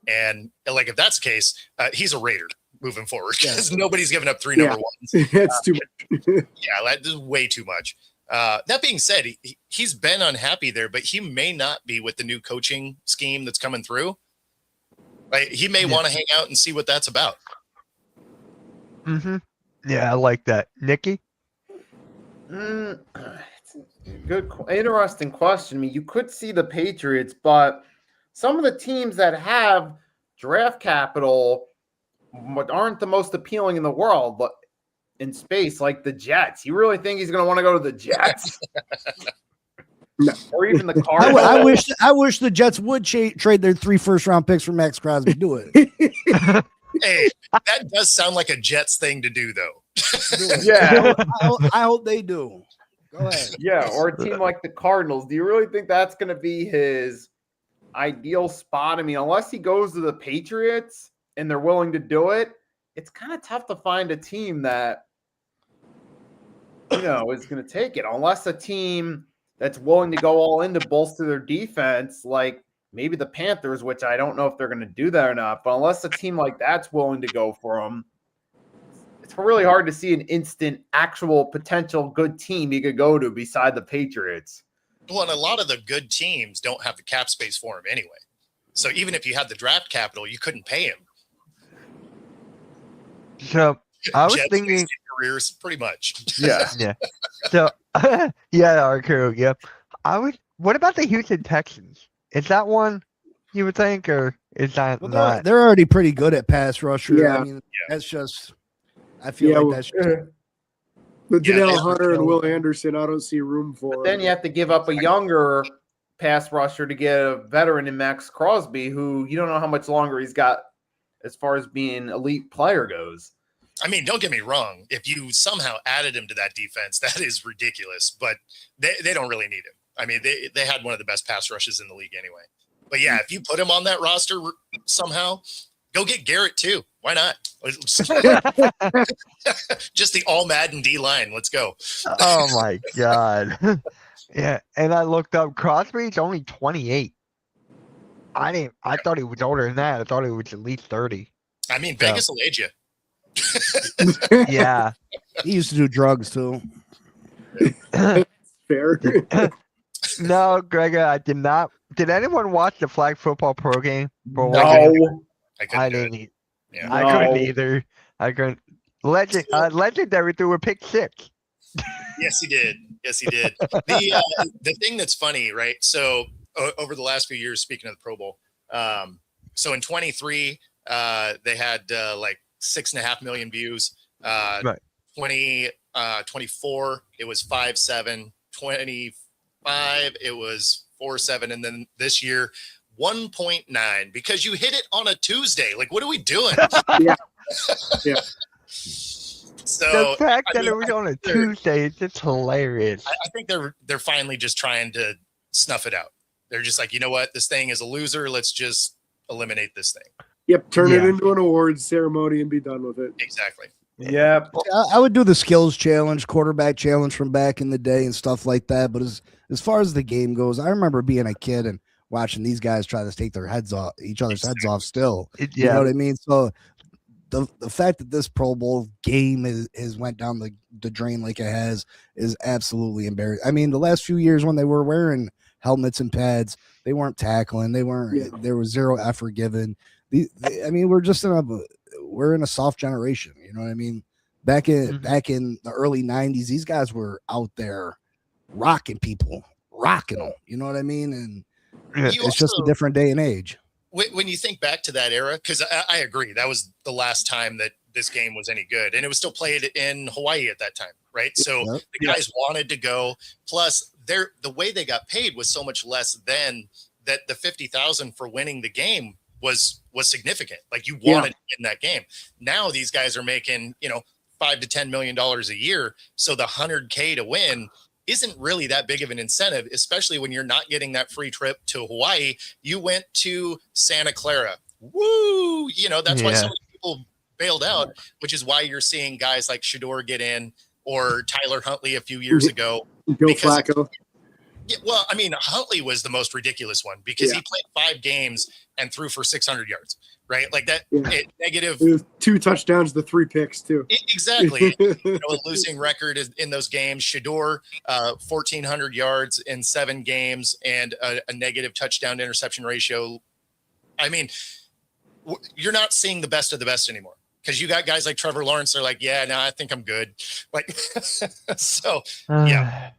Speaker 2: And like, if that's the case, he's a Raider moving forward because nobody's giving up 3 number ones.
Speaker 4: That's too much.
Speaker 2: Yeah, that is way too much. That being said, he's been unhappy there, but he may not be with the new coaching scheme that's coming through. Like, he may want to hang out and see what that's about.
Speaker 1: Mm-hmm. Yeah, I like that. Nikki?
Speaker 3: It's a good, interesting question. I mean, you could see the Patriots, but some of the teams that have draft capital but aren't the most appealing in the world, but in space, like the Jets. You really think he's going to want to go to the Jets?
Speaker 4: No.
Speaker 3: Or even the Cardinals?
Speaker 5: I wish the Jets would trade their 3 first-round picks for Max Crosby. Do it.
Speaker 2: Hey, that does sound like a Jets thing to do, though.
Speaker 3: Yeah.
Speaker 5: I hope they do. Go ahead.
Speaker 3: Yeah, or a team like the Cardinals. Do you really think that's going to be his ideal spot? I mean, unless he goes to the Patriots and they're willing to do it, it's kind of tough to find a team that, is going to take it. Unless a team that's willing to go all in to bolster their defense, like maybe the Panthers, which I don't know if they're going to do that or not, but unless a team like that's willing to go for them, it's really hard to see an instant, actual potential good team you could go to beside the Patriots.
Speaker 2: Well, and a lot of the good teams don't have the cap space for him anyway. So even if you had the draft capital, you couldn't pay him.
Speaker 1: So I was
Speaker 2: Jets
Speaker 1: thinking
Speaker 2: careers pretty much.
Speaker 3: Yeah.
Speaker 1: Yeah. So yeah, our crew, yep. What about the Houston Texans? Is that one you would think, or is that not?
Speaker 5: They're already pretty good at pass rusher.
Speaker 4: Yeah.
Speaker 5: I mean, that's just I feel like that's just,
Speaker 4: But Janelle Hunter and Will Anderson, I don't see room for.
Speaker 3: But then you have to give up a younger pass rusher to get a veteran in Max Crosby, who you don't know how much longer he's got as far as being elite player goes.
Speaker 2: I mean, don't get me wrong. If you somehow added him to that defense, that is ridiculous. But they don't really need him. I mean, they had one of the best pass rushes in the league anyway. But yeah, if you put him on that roster somehow, go get Garrett too. Why not? Just the all Madden D line. Let's go.
Speaker 1: Oh my God. Yeah, and I looked up Crosby's only 28. I thought he was older than that. I thought he was at least 30.
Speaker 2: I mean, Vegas will age you.
Speaker 1: Yeah.
Speaker 5: he used to do drugs too.
Speaker 4: Fair.
Speaker 1: No, Gregor, I did not. Did anyone watch the flag football pro game?
Speaker 3: No.
Speaker 1: I didn't.
Speaker 2: Yeah.
Speaker 1: I couldn't either. I couldn't. Legendary threw a pick 6.
Speaker 2: Yes, he did. Yes, he did. The thing that's funny, right? So over the last few years, speaking of the Pro Bowl, so in 23, they had like 6.5 million views.
Speaker 1: Right.
Speaker 2: 24, it was 5.7. 25, it was 4.7, and then this year 1.9 because you hit it on a Tuesday. Like, what are we doing?
Speaker 4: Yeah.
Speaker 2: So
Speaker 1: The fact that it was on a Tuesday is just hilarious.
Speaker 2: I think they're finally just trying to snuff it out. They're just like, you know what, this thing is a loser. Let's just eliminate this thing.
Speaker 4: Yep, turn it into an awards ceremony and be done with it.
Speaker 2: Exactly.
Speaker 3: Yeah.
Speaker 5: I would do the skills challenge, quarterback challenge from back in the day and stuff like that. But as far as the game goes, I remember being a kid and watching these guys try to take their heads off, each other's heads off still. You know what I mean? So the fact that this Pro Bowl game is went down the drain like it has is absolutely embarrassing. I mean, the last few years when they were wearing helmets and pads, they weren't tackling. They weren't. There was zero effort given. I mean, we're in a soft generation. You know what I mean? Back in the early 90s, these guys were out there rocking people, rocking them. You know what I mean? And it's just a different day and age.
Speaker 2: When you think back to that era, because I agree, that was the last time that this game was any good, and it was still played in Hawaii at that time, right? So the guys wanted to go. Plus, the way they got paid was so much less than that. The $50,000 for winning the game was significant. Like, you wanted to win that game. Now these guys are making $5 to $10 million a year, so the $100K to win isn't really that big of an incentive, especially when you're not getting that free trip to Hawaii. You went to Santa Clara. Woo! That's why so many people bailed out, which is why you're seeing guys like Shador get in, or Tyler Huntley a few years ago.
Speaker 4: Flacco.
Speaker 2: Yeah, well, I mean, Huntley was the most ridiculous one because
Speaker 4: Yeah.
Speaker 2: he played 5 games and threw for 600 yards, right? Like that negative.
Speaker 4: It was 2 touchdowns to 3 picks too.
Speaker 2: Exactly. A losing record in those games. Shador, 1,400 yards in 7 games and a negative touchdown to interception ratio. I mean, you're not seeing the best of the best anymore because you got guys like Trevor Lawrence. They're like, yeah, no, I think I'm good. Like, so yeah.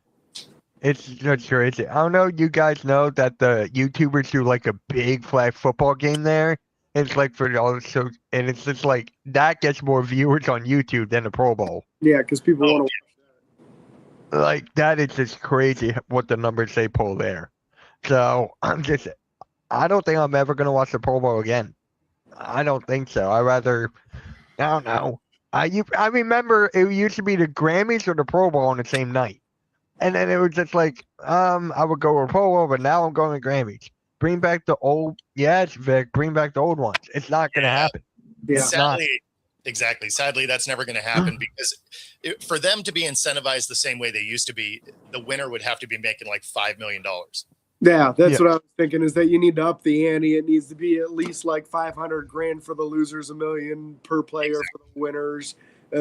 Speaker 1: It's just crazy. I don't know. You guys know that the YouTubers do like a big flag football game there. It's like for all so, and it's just like that gets more viewers on YouTube than the Pro Bowl.
Speaker 4: Yeah, because people want to.
Speaker 1: Like that is just crazy what the numbers they pull there. So I don't think I'm ever gonna watch the Pro Bowl again. I don't think so. I don't know. I remember it used to be the Grammys or the Pro Bowl on the same night. And then it was just like, I would go to Pro Bowl, but now I'm going to Grammys. Bring back the old, yes, Vic, bring back the old ones. It's not going to happen.
Speaker 4: Yeah.
Speaker 2: Sadly, that's never going to happen because for them to be incentivized the same way they used to be, the winner would have to be making like $5 million.
Speaker 4: Yeah, that's what I was thinking is that you need to up the ante. It needs to be at least like $500,000 for the losers, $1 million per player for the winners,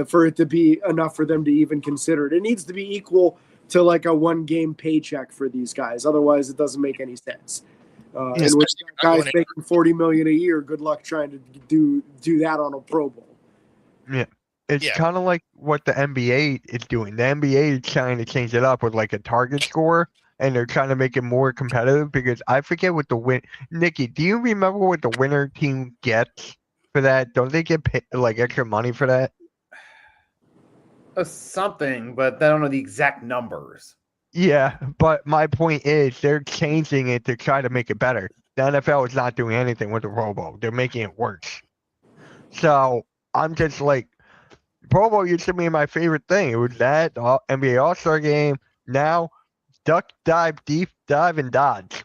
Speaker 4: for it to be enough for them to even consider it. It needs to be equal to like a 1-game paycheck for these guys. Otherwise, it doesn't make any sense. And with guys making $40 million a year, good luck trying to do that on a Pro Bowl.
Speaker 1: Yeah, it's kind of like what the NBA is doing. The NBA is trying to change it up with like a target score, and they're trying to make it more competitive. Because I forget what the win. Nikki, do you remember what the winner team gets for that? Don't they get paid, like extra money for that?
Speaker 3: Something, but I don't know the exact numbers.
Speaker 1: Yeah, but my point is they're changing it to try to make it better. The NFL is not doing anything with the Pro Bowl. They're making it worse. So I'm just like, Pro Bowl used to be my favorite thing. It was that NBA All-Star game. Now, duck, dive, deep dive, and dodge.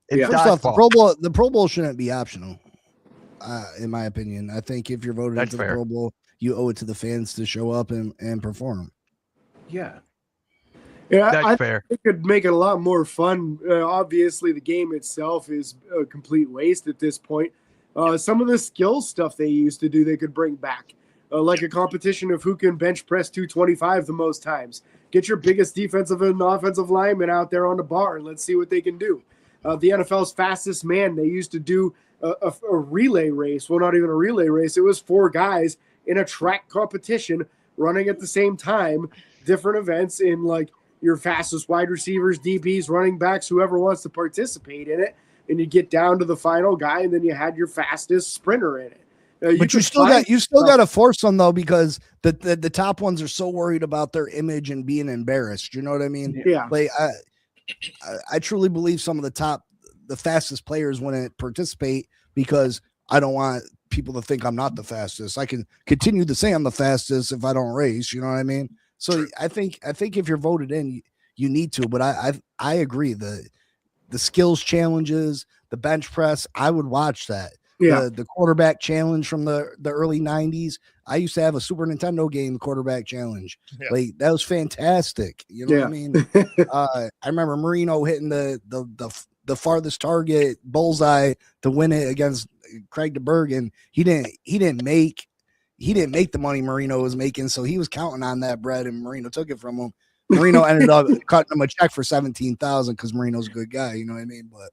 Speaker 1: It's
Speaker 5: First off, the Pro Bowl shouldn't be optional, in my opinion. I think if you're voted into the Pro Bowl, you owe it to the fans to show up and perform.
Speaker 3: Yeah.
Speaker 4: Yeah,
Speaker 1: that's fair.
Speaker 4: It could make it a lot more fun. Obviously, the game itself is a complete waste at this point. Some of the skill stuff they used to do, they could bring back, like a competition of who can bench press 225 the most times. Get your biggest defensive and offensive lineman out there on the bar, and let's see what they can do. The NFL's fastest man, they used to do a relay race. Well, not even a relay race. It was 4 guys in a track competition running at the same time, different events in like your fastest wide receivers, DBs, running backs, whoever wants to participate in it. And you get down to the final guy, and then you had your fastest sprinter in it.
Speaker 5: But you still got to force them though, because the top ones are so worried about their image and being embarrassed. You know what I mean?
Speaker 4: Yeah.
Speaker 5: Like I truly believe some of the fastest players wouldn't participate because I don't want people to think I'm not the fastest. I can continue to say I'm the fastest if I don't race. You know what I mean? So I think if you're voted in, you need to. But I agree. The skills challenges, the bench press, I would watch that.
Speaker 4: Yeah.
Speaker 5: The quarterback challenge from the early 90s. I used to have a Super Nintendo game, the quarterback challenge. Yeah. Like that was fantastic. You know what I mean? I remember Marino hitting the farthest target bullseye to win it against Craig DeBerg, and he didn't make the money Marino was making, so he was counting on that bread, and Marino took it from him. Marino ended up cutting him a check for $17,000 because Marino's a good guy, you know what I mean? But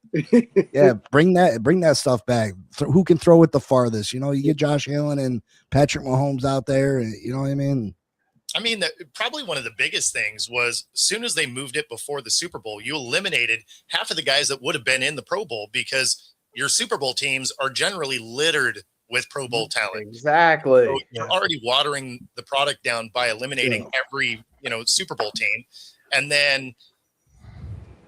Speaker 5: yeah, bring that stuff back. Who can throw it the farthest? You know, you get Josh Allen and Patrick Mahomes out there, and you know what I mean?
Speaker 2: I mean, probably one of the biggest things was as soon as they moved it before the Super Bowl, you eliminated half of the guys that would have been in the Pro Bowl because your Super Bowl teams are generally littered with Pro Bowl talent.
Speaker 3: Exactly.
Speaker 2: So you're already watering the product down by eliminating every, Super Bowl team. And then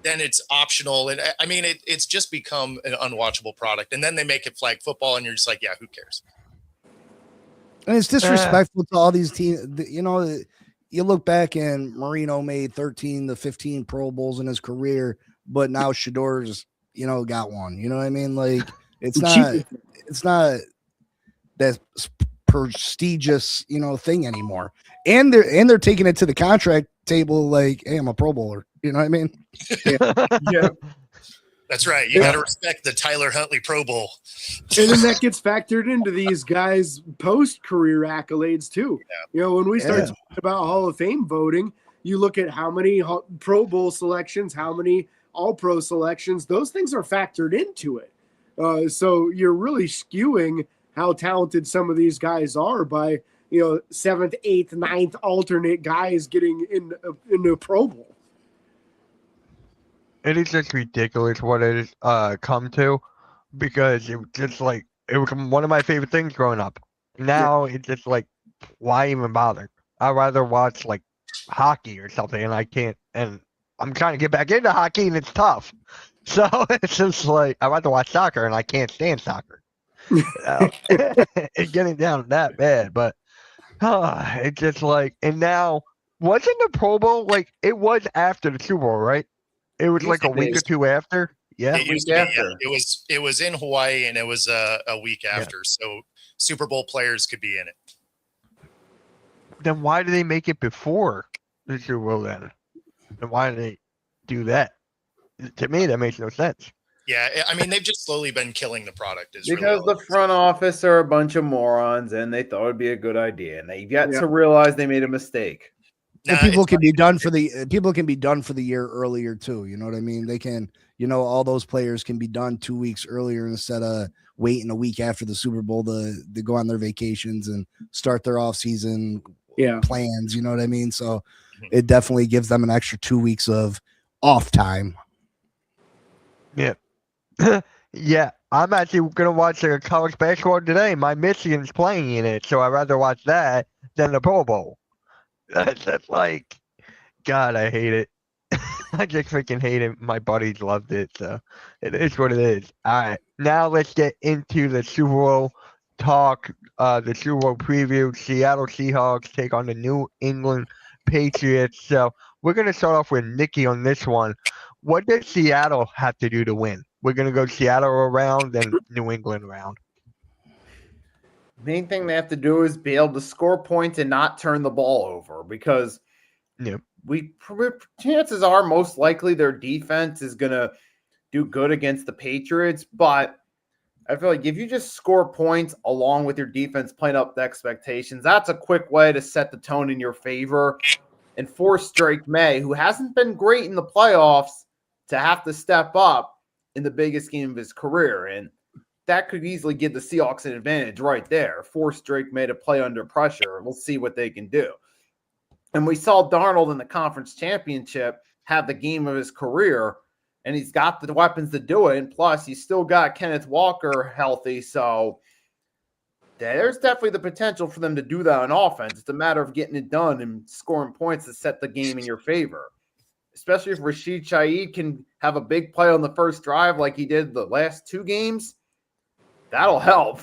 Speaker 2: it's optional. And I mean, it's just become an unwatchable product. And then they make it flag football and you're just like, yeah, who cares?
Speaker 5: And it's disrespectful to all these teams. You know, you look back and Marino made 13 to 15 Pro Bowls in his career, but now Shador's, got one. You know what I mean? Like it's not that prestigious, thing anymore. And they're taking it to the contract table like, hey, I'm a Pro Bowler. You know what I mean?
Speaker 3: Yeah.
Speaker 2: That's right. You got to respect the Tyler Huntley Pro Bowl.
Speaker 4: And then that gets factored into these guys' post-career accolades too. Yeah. When we start talking about Hall of Fame voting, you look at how many Pro Bowl selections, how many All-Pro selections, those things are factored into it. So you're really skewing how talented some of these guys are by, 7th, 8th, 9th alternate guys getting in the Pro Bowl.
Speaker 1: It is just ridiculous what it has come to, because it was just like, it was one of my favorite things growing up. Now it's just like, why even bother? I'd rather watch like hockey or something, and I can't. And I'm trying to get back into hockey, and it's tough. So it's just like, I'd rather watch soccer, and I can't stand soccer. It's getting down that bad, but it's just like, and now wasn't the Pro Bowl like, it was after the Super Bowl, right? It was like a week or two after. Yeah,
Speaker 2: it used to be, yeah. It was in Hawaii, and it was a week after, so Super Bowl players could be in it.
Speaker 1: Then why do they make it before the Super Bowl then? And why do they do that? To me, that makes no sense.
Speaker 2: Yeah, I mean, they've just slowly been killing the product.
Speaker 3: Because the front office are a bunch of morons, and they thought it'd be a good idea, and they yet to realize they made a mistake.
Speaker 5: And people can be done for the year earlier too. You know what I mean? They can, all those players can be done 2 weeks earlier instead of waiting a week after the Super Bowl to go on their vacations and start their off season plans. You know what I mean? So it definitely gives them an extra 2 weeks of off time.
Speaker 1: Yeah. Yeah. I'm actually going to watch a college basketball today. My Michigan's playing in it, so I'd rather watch that than the Pro Bowl. That's like, God, I hate it. I just freaking hate it. My buddies loved it, so it is what it is. All right, now let's get into the Super Bowl talk. The Super Bowl preview. Seattle Seahawks take on the New England Patriots. So we're gonna start off with Nikki on this one. What does Seattle have to do to win? We're gonna go Seattle around, then New England around.
Speaker 3: Main thing they have to do is be able to score points and not turn the ball over, because chances are most likely their defense is going to do good against the Patriots. But I feel like if you just score points along with your defense playing up the expectations, that's a quick way to set the tone in your favor and force Drake May, who hasn't been great in the playoffs, to have to step up in the biggest game of his career. And that could easily give the Seahawks an advantage right there. Force Drake May to play under pressure. We'll see what they can do. And we saw Darnold in the conference championship have the game of his career, and he's got the weapons to do it. And plus, he's still got Kenneth Walker healthy. So there's definitely the potential for them to do that on offense. It's a matter of getting it done and scoring points to set the game in your favor. Especially if Rashid Shaheed can have a big play on the first drive like he did the last two games. That'll help.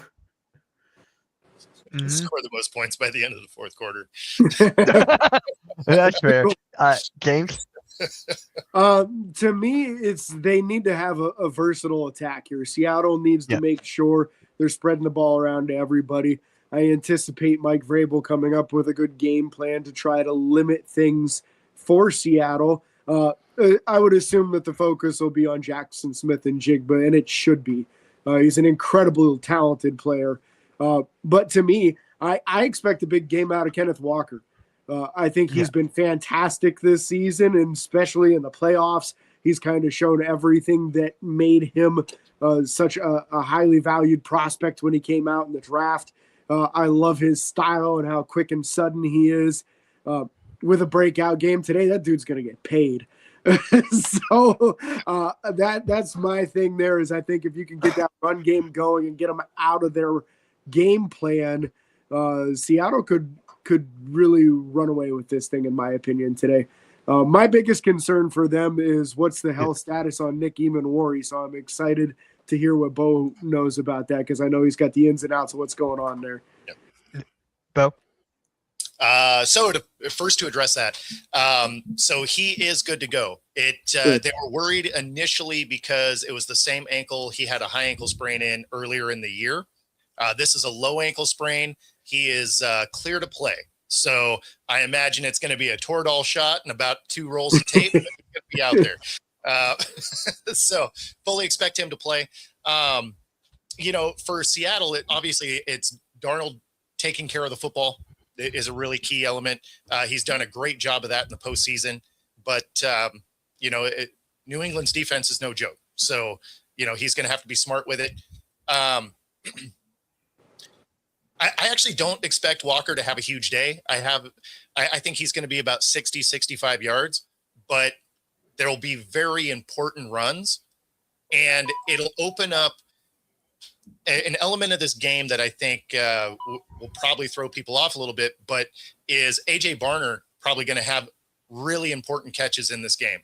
Speaker 2: Score the most points by the end of the fourth quarter.
Speaker 1: That's fair. James?
Speaker 4: To me, they need to have a versatile attack here. Seattle needs to make sure they're spreading the ball around to everybody. I anticipate Mike Vrabel coming up with a good game plan to try to limit things for Seattle. I would assume that the focus will be on Jackson Smith and Jigba, and it should be. He's an incredibly talented player. But to me, I expect a big game out of Kenneth Walker. I think he's been fantastic this season, and especially in the playoffs. He's kind of shown everything that made him such a highly valued prospect when he came out in the draft. I love his style and how quick and sudden he is. With a breakout game today, that dude's going to get paid. So that's my thing there is I think if you can get that run game going and get them out of their game plan, Seattle could really run away with this thing, in my opinion, today. My biggest concern for them is what's the health status on Nick Eamon-Warry. So I'm excited to hear what Bo knows about that, because I know he's got the ins and outs of what's going on there.
Speaker 1: Bo?
Speaker 2: So to address that, so he is good to go. They were worried initially because it was the same ankle he had a high ankle sprain in earlier in the year. This is a low ankle sprain. he is clear to play. So I imagine it's going to be a Toradol shot and about 2 rolls of tape. He's going to be out there. So fully expect him to play. For Seattle, it's Darnold taking care of the football is a really key element. He's done a great job of that in the postseason, but New England's defense is no joke. So, he's going to have to be smart with it. I actually don't expect Walker to have a huge day. I think he's going to be about 60, 65 yards, but there will be very important runs, and it'll open up an element of this game that I think will probably throw people off a little bit, but is AJ Barner probably going to have really important catches in this game,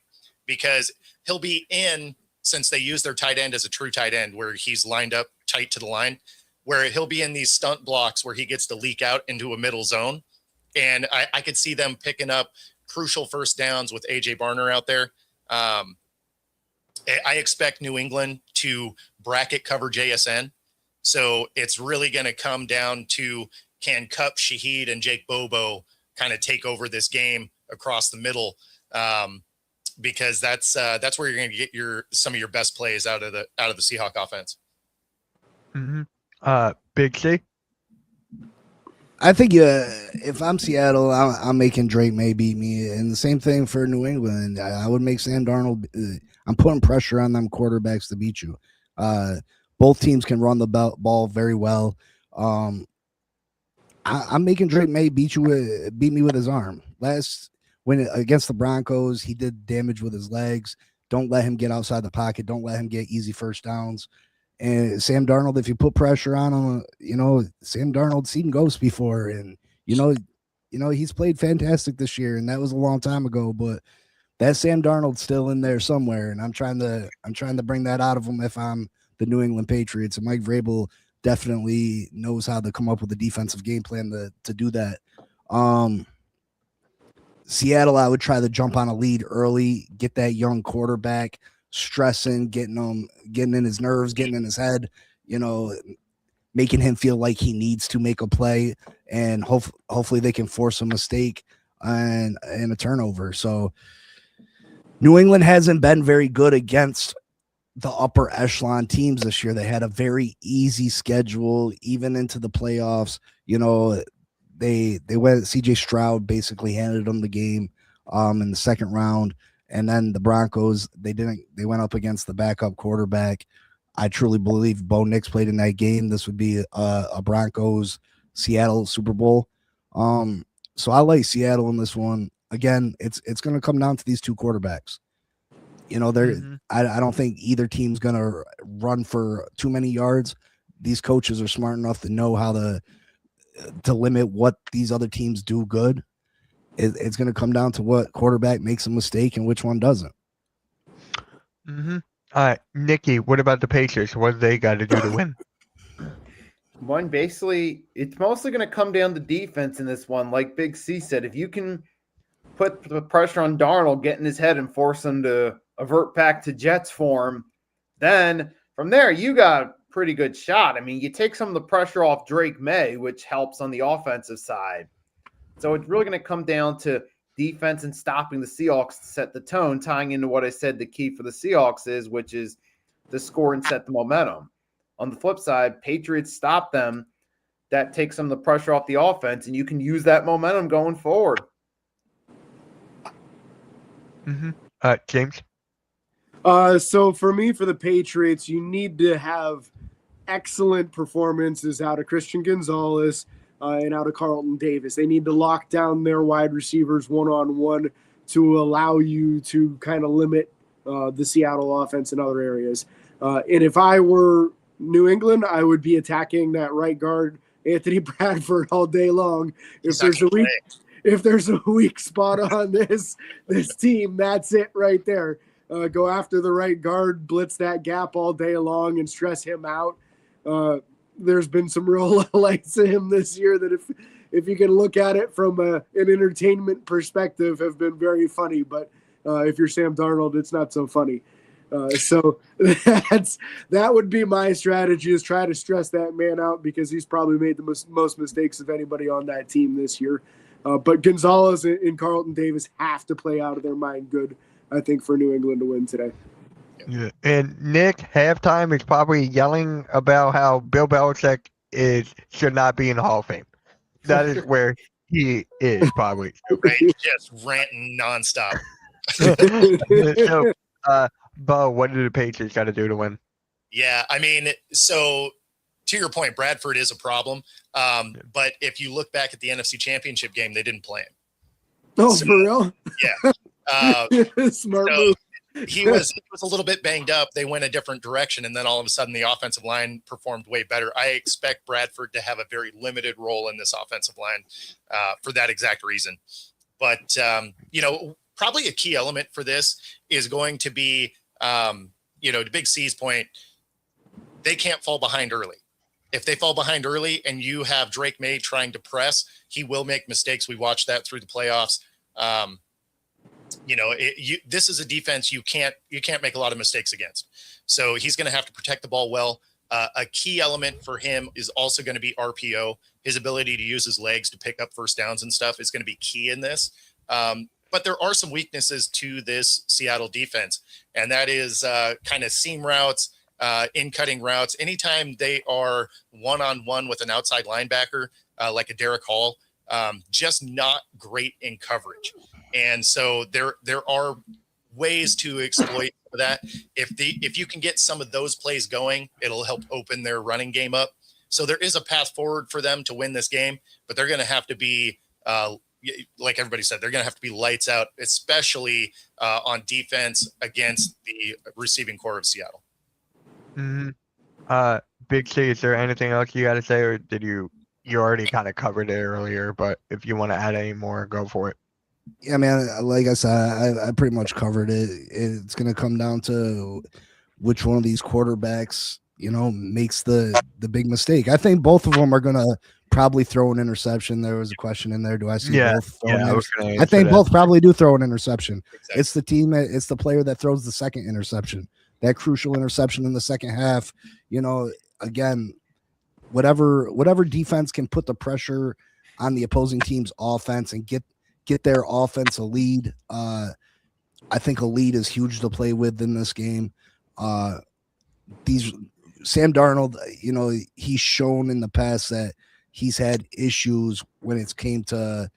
Speaker 2: because he'll be in, since they use their tight end as a true tight end where he's lined up tight to the line, where he'll be in these stunt blocks where he gets to leak out into a middle zone. And I could see them picking up crucial first downs with AJ Barner out there. I expect New England to bracket cover JSN. So it's really going to come down to, can Kupp, Shaheed, and Jake Bobo kind of take over this game across the middle? Because that's where you're going to get some of your best plays out of the Seahawk offense.
Speaker 1: Mm-hmm. Big C.
Speaker 5: I think if I'm Seattle, I'm making Drake May beat me, and the same thing for New England. I would make Sam Darnold. I'm putting pressure on them quarterbacks to beat you. Both teams can run the ball very well. I'm making Drake May beat me with his arm. When against the Broncos, he did damage with his legs. Don't let him get outside the pocket. Don't let him get easy first downs. And Sam Darnold, if you put pressure on him, Sam Darnold's seen ghosts before, and he's played fantastic this year, and that was a long time ago. But that Sam Darnold's still in there somewhere, and I'm trying to bring that out of him if I'm the New England Patriots. And Mike Vrabel definitely knows how to come up with a defensive game plan to do that. Seattle, I would try to jump on a lead early, get that young quarterback stressing, getting in his nerves, getting in his head, making him feel like he needs to make a play, and hopefully they can force a mistake and a turnover. So New England hasn't been very good against the upper echelon teams this year. They had a very easy schedule, even into the playoffs. They went, CJ Stroud basically handed them the game in the second round. And then the Broncos, they went up against the backup quarterback. I truly believe Bo Nix played in that game. This would be a Broncos Seattle Super Bowl. So I like Seattle in this one. Again, it's going to come down to these two quarterbacks. I don't think either team's going to run for too many yards. These coaches are smart enough to know how to limit what these other teams do good. It's going to come down to what quarterback makes a mistake and which one doesn't.
Speaker 1: Mm-hmm. All right, Nikki, what about the Pacers? What do they got to do to win?
Speaker 3: Basically, it's mostly going to come down to defense in this one. Like Big C said, if you can put the pressure on Darnold, get in his head and force him to avert back to Jets form, then from there, you got a pretty good shot. I mean, you take some of the pressure off Drake May, which helps on the offensive side. So it's really going to come down to defense and stopping the Seahawks to set the tone, tying into what I said the key for the Seahawks is, which is to score and set the momentum. On the flip side, Patriots stop them. That takes some of the pressure off the offense, and you can use that momentum going forward.
Speaker 1: Mm-hmm. James?
Speaker 4: So for me, for the Patriots, you need to have excellent performances out of Christian Gonzalez, and out of Carlton Davis. They need to lock down their wide receivers one-on-one to allow you to kind of limit the Seattle offense in other areas. And if I were New England, I would be attacking that right guard, Anthony Bradford, all day long. If there's a weak spot on this team, that's it right there. Go after the right guard, blitz that gap all day long, and stress him out. There's been some real lights to him this year that if you can look at it from an entertainment perspective have been very funny. But if you're Sam Darnold, it's not so funny. So that would be my strategy, is try to stress that man out, because he's probably made the most mistakes of anybody on that team this year. But Gonzalez and Carlton Davis have to play out of their mind good, I think, for New England to win today.
Speaker 1: Yeah. And Nick, halftime is probably yelling about how Bill Belichick should not be in the Hall of Fame. That is where he is probably.
Speaker 2: Right, just ranting nonstop.
Speaker 1: So, Bo, what do the Patriots got to do to win?
Speaker 2: Yeah, I mean, so to your point, Bradford is a problem. But if you look back at the NFC Championship game, they didn't play him.
Speaker 4: Oh, so, for real?
Speaker 2: Yeah.
Speaker 4: Smart move.
Speaker 2: He was a little bit banged up. They went a different direction, and then all of a sudden the offensive line performed way better. I expect Bradford to have a very limited role in this offensive line for that exact reason. But, probably a key element for this is going to be, to Big C's point, they can't fall behind early. If they fall behind early and you have Drake May trying to press, he will make mistakes. We watched that through the playoffs. This is a defense you can't make a lot of mistakes against. So he's going to have to protect the ball well. A key element for him is also going to be RPO. His ability to use his legs to pick up first downs and stuff is going to be key in this. But there are some weaknesses to this Seattle defense, and that is kind of seam routes, in-cutting routes. Anytime they are one-on-one with an outside linebacker, like a Derek Hall, just not great in coverage. And so there are ways to exploit that. If you can get some of those plays going, it'll help open their running game up. So there is a path forward for them to win this game, but they're going to have to be, like everybody said, they're going to have to be lights out, especially on defense against the receiving core of Seattle.
Speaker 1: Mm-hmm. Big C, is there anything else you got to say, or did you already kind of covered it earlier? But if you want to add any more, go for it.
Speaker 5: Yeah, man. Like I said, I pretty much covered it. It's going to come down to which one of these quarterbacks, makes the big mistake. I think both of them are going to probably throw an interception. There was a question in there. Do I see both? I think both probably do throw an interception. Exactly. It's the player that throws the second interception, that crucial interception in the second half. Again, whatever defense can put the pressure on the opposing team's offense and get their offense a lead. I think a lead is huge to play with in this game. Sam Darnold, he's shown in the past that he's had issues when it came to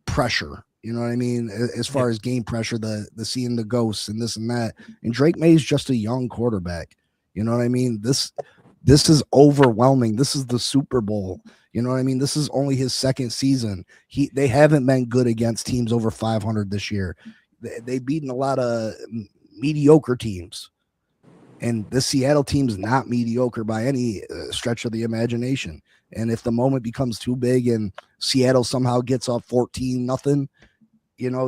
Speaker 5: pressure. You know what I mean? As far as game pressure, the seeing the ghosts and this and that. And Drake May is just a young quarterback. You know what I mean? This is overwhelming. This is the Super Bowl. You know what I mean? This is only his second season. They haven't been good against teams over 500 this year. They've beaten a lot of mediocre teams. And the Seattle team is not mediocre by any stretch of the imagination. And if the moment becomes too big and Seattle somehow gets up 14-0,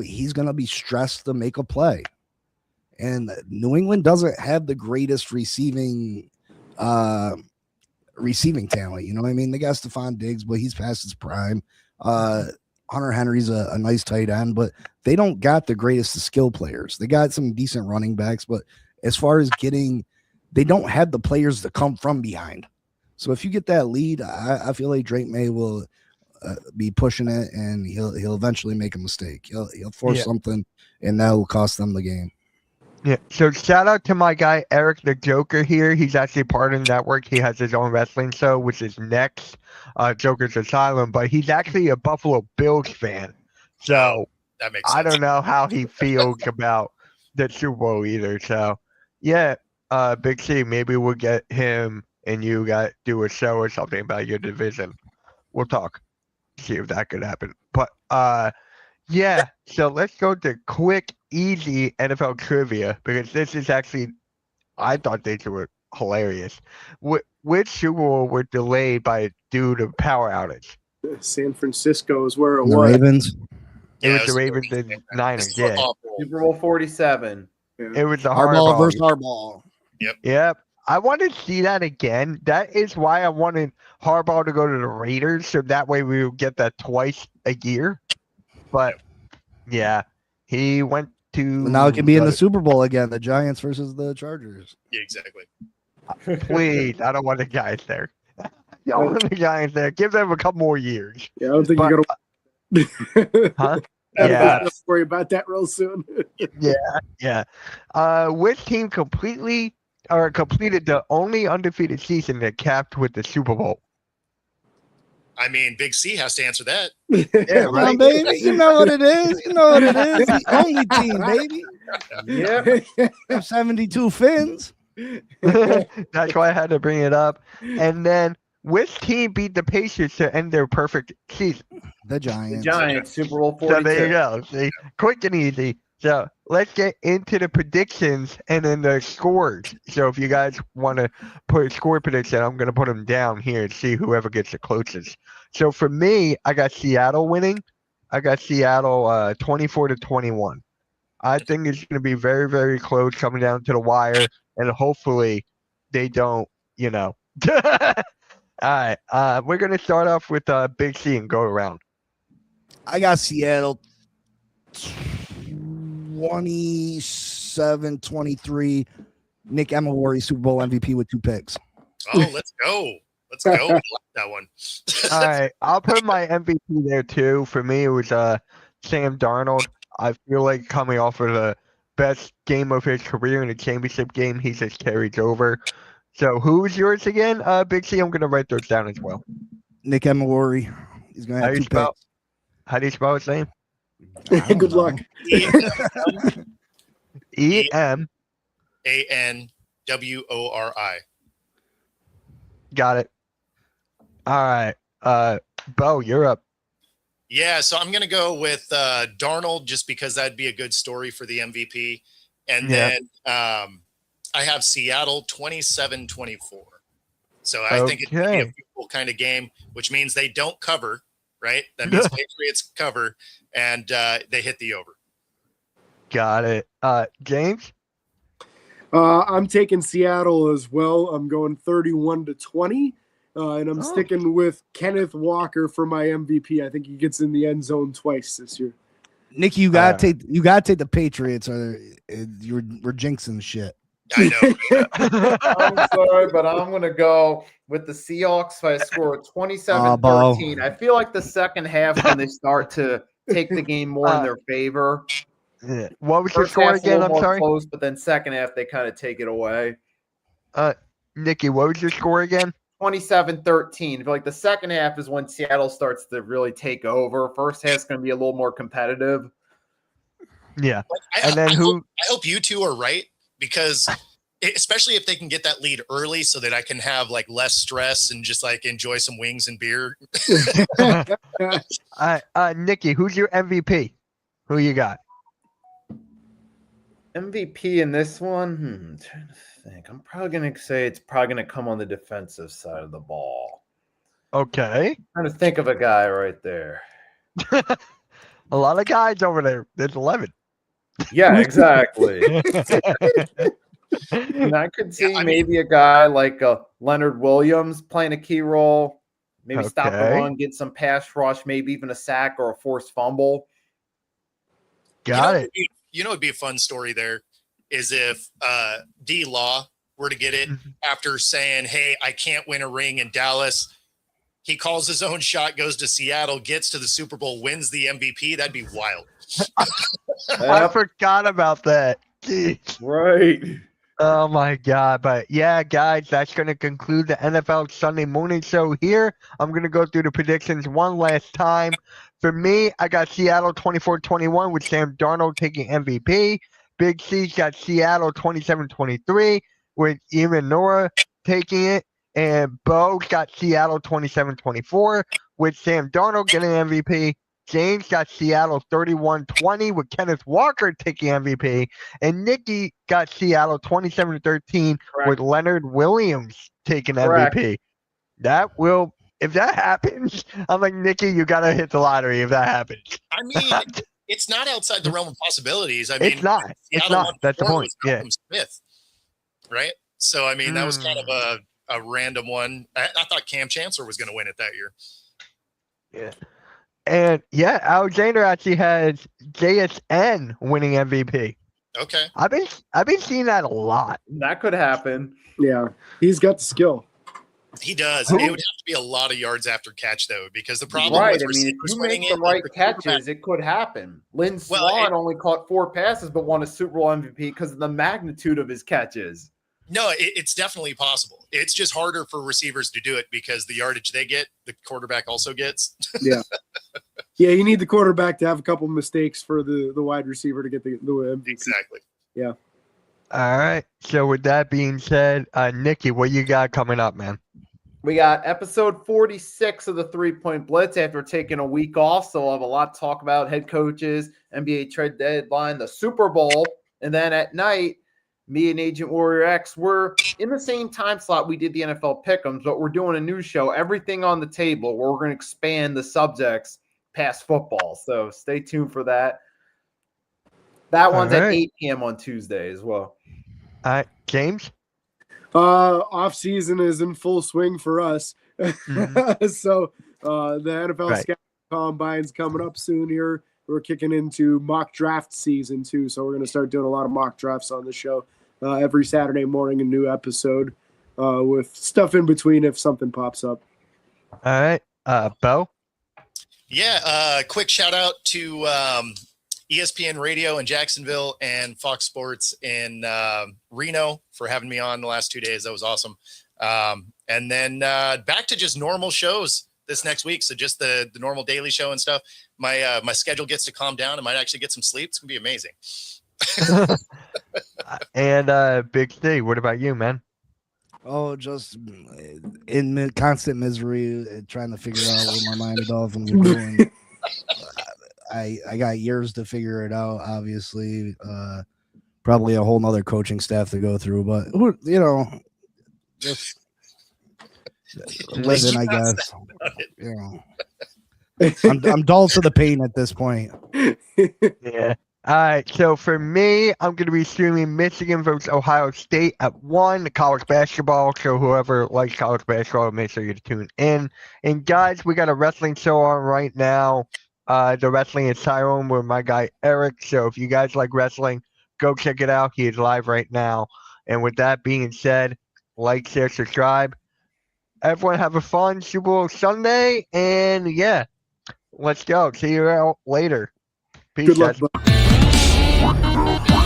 Speaker 5: he's going to be stressed to make a play. And New England doesn't have the greatest receiving talent. You know what I mean? They got Stephon Diggs, but he's past his prime. Hunter Henry's a nice tight end, but they don't got the greatest of skill players. They got some decent running backs, but as far as they don't have the players to come from behind. So if you get that lead, I feel like Drake May will be pushing it, and he'll eventually make a mistake. He'll force something, and that will cost them the game.
Speaker 1: Yeah. So shout out to my guy Eric the Joker here. He's actually part of the network. He has his own wrestling show, which is next, Joker's Asylum. But he's actually a Buffalo Bills fan. So
Speaker 2: that makes sense.
Speaker 1: I don't know how he feels about the Super Bowl either. So yeah, Big C, maybe we'll get him and you do a show or something about your division. We'll talk. See if that could happen. But yeah, so let's go to quick, easy NFL trivia, because this is actually, I thought these were hilarious. Which Super Bowl were delayed due to power outage?
Speaker 4: San Francisco is where it was.
Speaker 5: The Ravens.
Speaker 1: It was the Ravens and Niners. Yeah.
Speaker 3: Super Bowl 47.
Speaker 1: It was the
Speaker 5: Harbaugh versus Harbaugh.
Speaker 1: Yep. I want to see that again. That is why I wanted Harbaugh to go to the Raiders, so that way we would get that twice a year. But yeah, he went to
Speaker 5: Now it can be in the Super Bowl again. The Giants versus the Chargers.
Speaker 2: Yeah, exactly.
Speaker 1: Please, I don't want the Giants there. I don't want the Giants there. Give them a couple more years.
Speaker 4: Yeah, I don't think
Speaker 1: But-
Speaker 4: you're gonna.
Speaker 1: Huh?
Speaker 4: Yeah,
Speaker 1: Yeah.
Speaker 4: worry about that real soon.
Speaker 1: Yeah. Which team completed the only undefeated season that capped with the Super Bowl?
Speaker 2: I mean, Big C has to answer that.
Speaker 1: Yeah,
Speaker 5: Come on, baby. You know what it is. You know what it is. The only team, baby.
Speaker 3: Yep.
Speaker 5: 72 fins.
Speaker 1: That's why I had to bring it up. And then, which team beat the Patriots to end their perfect season?
Speaker 5: The
Speaker 3: The
Speaker 5: Giants.
Speaker 3: Giants, Super Bowl
Speaker 1: So
Speaker 3: 42.
Speaker 1: there you go. See, quick and easy. So let's get into the predictions and then the scores. So if you guys want to put a score prediction, I'm going to put them down here and see whoever gets the closest. So for me, I got Seattle winning. I got Seattle 24-21. I think it's going to be very, very close coming down to the wire, and hopefully they don't, All right. We're going to start off with Big C and go around.
Speaker 5: I got Seattle 27-23. Nick Emery, Super Bowl MVP with 2 picks.
Speaker 2: Oh, let's go. Let's go. I like that one.
Speaker 1: All right. I'll put my MVP there too. For me, it was Sam Darnold. I feel like coming off of the best game of his career in a championship game, he just carries over. So who's yours again, Big C? I'm going to write those down as well.
Speaker 5: Nick Emery. He's going to
Speaker 1: How
Speaker 5: have
Speaker 1: do you
Speaker 5: 2
Speaker 1: spell?
Speaker 5: picks.
Speaker 1: How do you spell his name?
Speaker 4: Good luck.
Speaker 1: E-M.
Speaker 2: ANWORI.
Speaker 1: Got it. All right. Bo, you're up.
Speaker 2: Yeah, so I'm going to go with Darnold just because that'd be a good story for the MVP. And then I have Seattle 27-24. So I think it's going to be a beautiful kind of game, which means they don't cover, right? That means Patriots cover, and they hit the over.
Speaker 1: Got it. James?
Speaker 4: I'm taking Seattle as well. I'm going 31-20. And I'm sticking with Kenneth Walker for my MVP. I think he gets in the end zone twice this year.
Speaker 5: Nicky, you gotta take the Patriots, or we're jinxing shit.
Speaker 2: I know.
Speaker 3: I'm sorry, but I'm going to go with the Seahawks by a score of 27-13. I feel like the second half when they start to take the game more in their favor.
Speaker 1: Yeah. What was your
Speaker 3: First
Speaker 1: score
Speaker 3: half's a
Speaker 1: again?
Speaker 3: little
Speaker 1: I'm
Speaker 3: more
Speaker 1: sorry.
Speaker 3: close, but then second half they kind of take it away.
Speaker 1: Nicky, what was your score again?
Speaker 3: 27-13. I feel like the second half is when Seattle starts to really take over. First half's going to be a little more competitive.
Speaker 1: Yeah.
Speaker 2: And then I hope you two are right, because especially if they can get that lead early so that I can have like less stress and just like enjoy some wings and beer.
Speaker 1: Nicky, who's your MVP? Who you got?
Speaker 3: MVP in this one? I'm trying to think. I'm probably going to say it's probably going to come on the defensive side of the ball.
Speaker 1: Okay.
Speaker 3: I'm trying to think of a guy right there.
Speaker 1: A lot of guys over there. There's 11.
Speaker 3: Yeah, exactly. And I could see maybe a guy like Leonard Williams playing a key role. Maybe stop the run, get some pass rush, maybe even a sack or a forced fumble.
Speaker 1: Got it.
Speaker 2: It'd be a fun story there is if D Law were to get it after saying, hey, I can't win a ring in Dallas. He calls his own shot, goes to Seattle, gets to the Super Bowl, wins the MVP. That'd be wild.
Speaker 1: I forgot about that. Jeez.
Speaker 3: Right.
Speaker 1: Oh my God. But yeah, guys, that's going to conclude the NFL Sunday morning show here. I'm going to go through the predictions one last time. For me, I got Seattle 24-21 with Sam Darnold taking MVP. Big C's got Seattle 27-23 with Eamon Nora taking it. And Bo's got Seattle 27-24 with Sam Darnold getting MVP. James got Seattle 31-20 with Kenneth Walker taking MVP. And Nicky got Seattle 27-13 with Leonard Williams taking MVP. That will, if that happens, I'm like, Nicky, you got to hit the lottery if that happens.
Speaker 2: I mean, it's not outside the realm of possibilities. I mean,
Speaker 1: it's not. It's not. That's the point. Yeah.
Speaker 2: Smith, right? So, I mean, that was kind of a random one. I thought Cam Chancellor was going to win it that year.
Speaker 1: Yeah. And yeah, Alexander actually has JSN winning MVP.
Speaker 2: Okay.
Speaker 1: I've been seeing that a lot.
Speaker 3: That could happen.
Speaker 4: Yeah, he's got the skill.
Speaker 2: He does. It would have to be a lot of yards after catch, though, because the problem
Speaker 3: Right.
Speaker 2: with
Speaker 3: I mean, if
Speaker 2: receivers
Speaker 3: you
Speaker 2: winning
Speaker 3: make the
Speaker 2: it,
Speaker 3: right
Speaker 2: the
Speaker 3: catches,
Speaker 2: quarterback-
Speaker 3: it could happen. Lynn
Speaker 2: Well,
Speaker 3: Swan only caught 4 passes, but won a Super Bowl MVP because of the magnitude of his catches.
Speaker 2: No, it's definitely possible. It's just harder for receivers to do it because the yardage they get, the quarterback also gets.
Speaker 4: Yeah. Yeah, you need the quarterback to have a couple mistakes for the wide receiver to get the MVP.
Speaker 2: Exactly.
Speaker 4: Yeah.
Speaker 1: All right. So with that being said, Nikki, what you got coming up, man?
Speaker 3: We got episode 46 of the 3-Point Blitz after taking a week off. So we'll have a lot to talk about: head coaches, NBA trade deadline, the Super Bowl. And then at night, me and Agent Warrior X, we're in the same time slot we did the NFL Pick'ems, but we're doing a new show, Everything on the Table, where we're going to expand the subjects past football. So stay tuned for that. That one's at 8 p.m. on Tuesday as well.
Speaker 1: All right, James?
Speaker 4: Off season is in full swing for us.
Speaker 1: Mm-hmm.
Speaker 4: So the NFL Scout Combine's coming up soon here. We're kicking into mock draft season too. So we're going to start doing a lot of mock drafts on the show. Every Saturday morning, a new episode with stuff in between if something pops up.
Speaker 1: All right. Bo?
Speaker 2: Yeah, quick shout out to ESPN Radio in Jacksonville and Fox Sports in Reno for having me on the last 2 days. That was awesome. And then back to just normal shows this next week. So just the normal daily show and stuff. My schedule gets to calm down. I might actually get some sleep. It's gonna be amazing.
Speaker 1: And Big Steve, what about you, man?
Speaker 5: Oh, just in constant misery, trying to figure out what my Miami Dolphins are doing. I got years to figure it out, obviously. Probably a whole nother coaching staff to go through, but just living, I guess. I'm dull to the pain at this point.
Speaker 1: Yeah. All right. So for me, I'm going to be streaming Michigan versus Ohio State at 1, college basketball. So whoever likes college basketball, make sure you tune in. And guys, we got a wrestling show on right now. The Wrestling Asylum with my guy Eric. So if you guys like wrestling, go check it out. He is live right now. And with that being said, like, share, subscribe. Everyone have a fun Super Bowl Sunday. And yeah, let's go. See you out later. Peace.
Speaker 4: Good luck,
Speaker 1: guys.
Speaker 4: bud.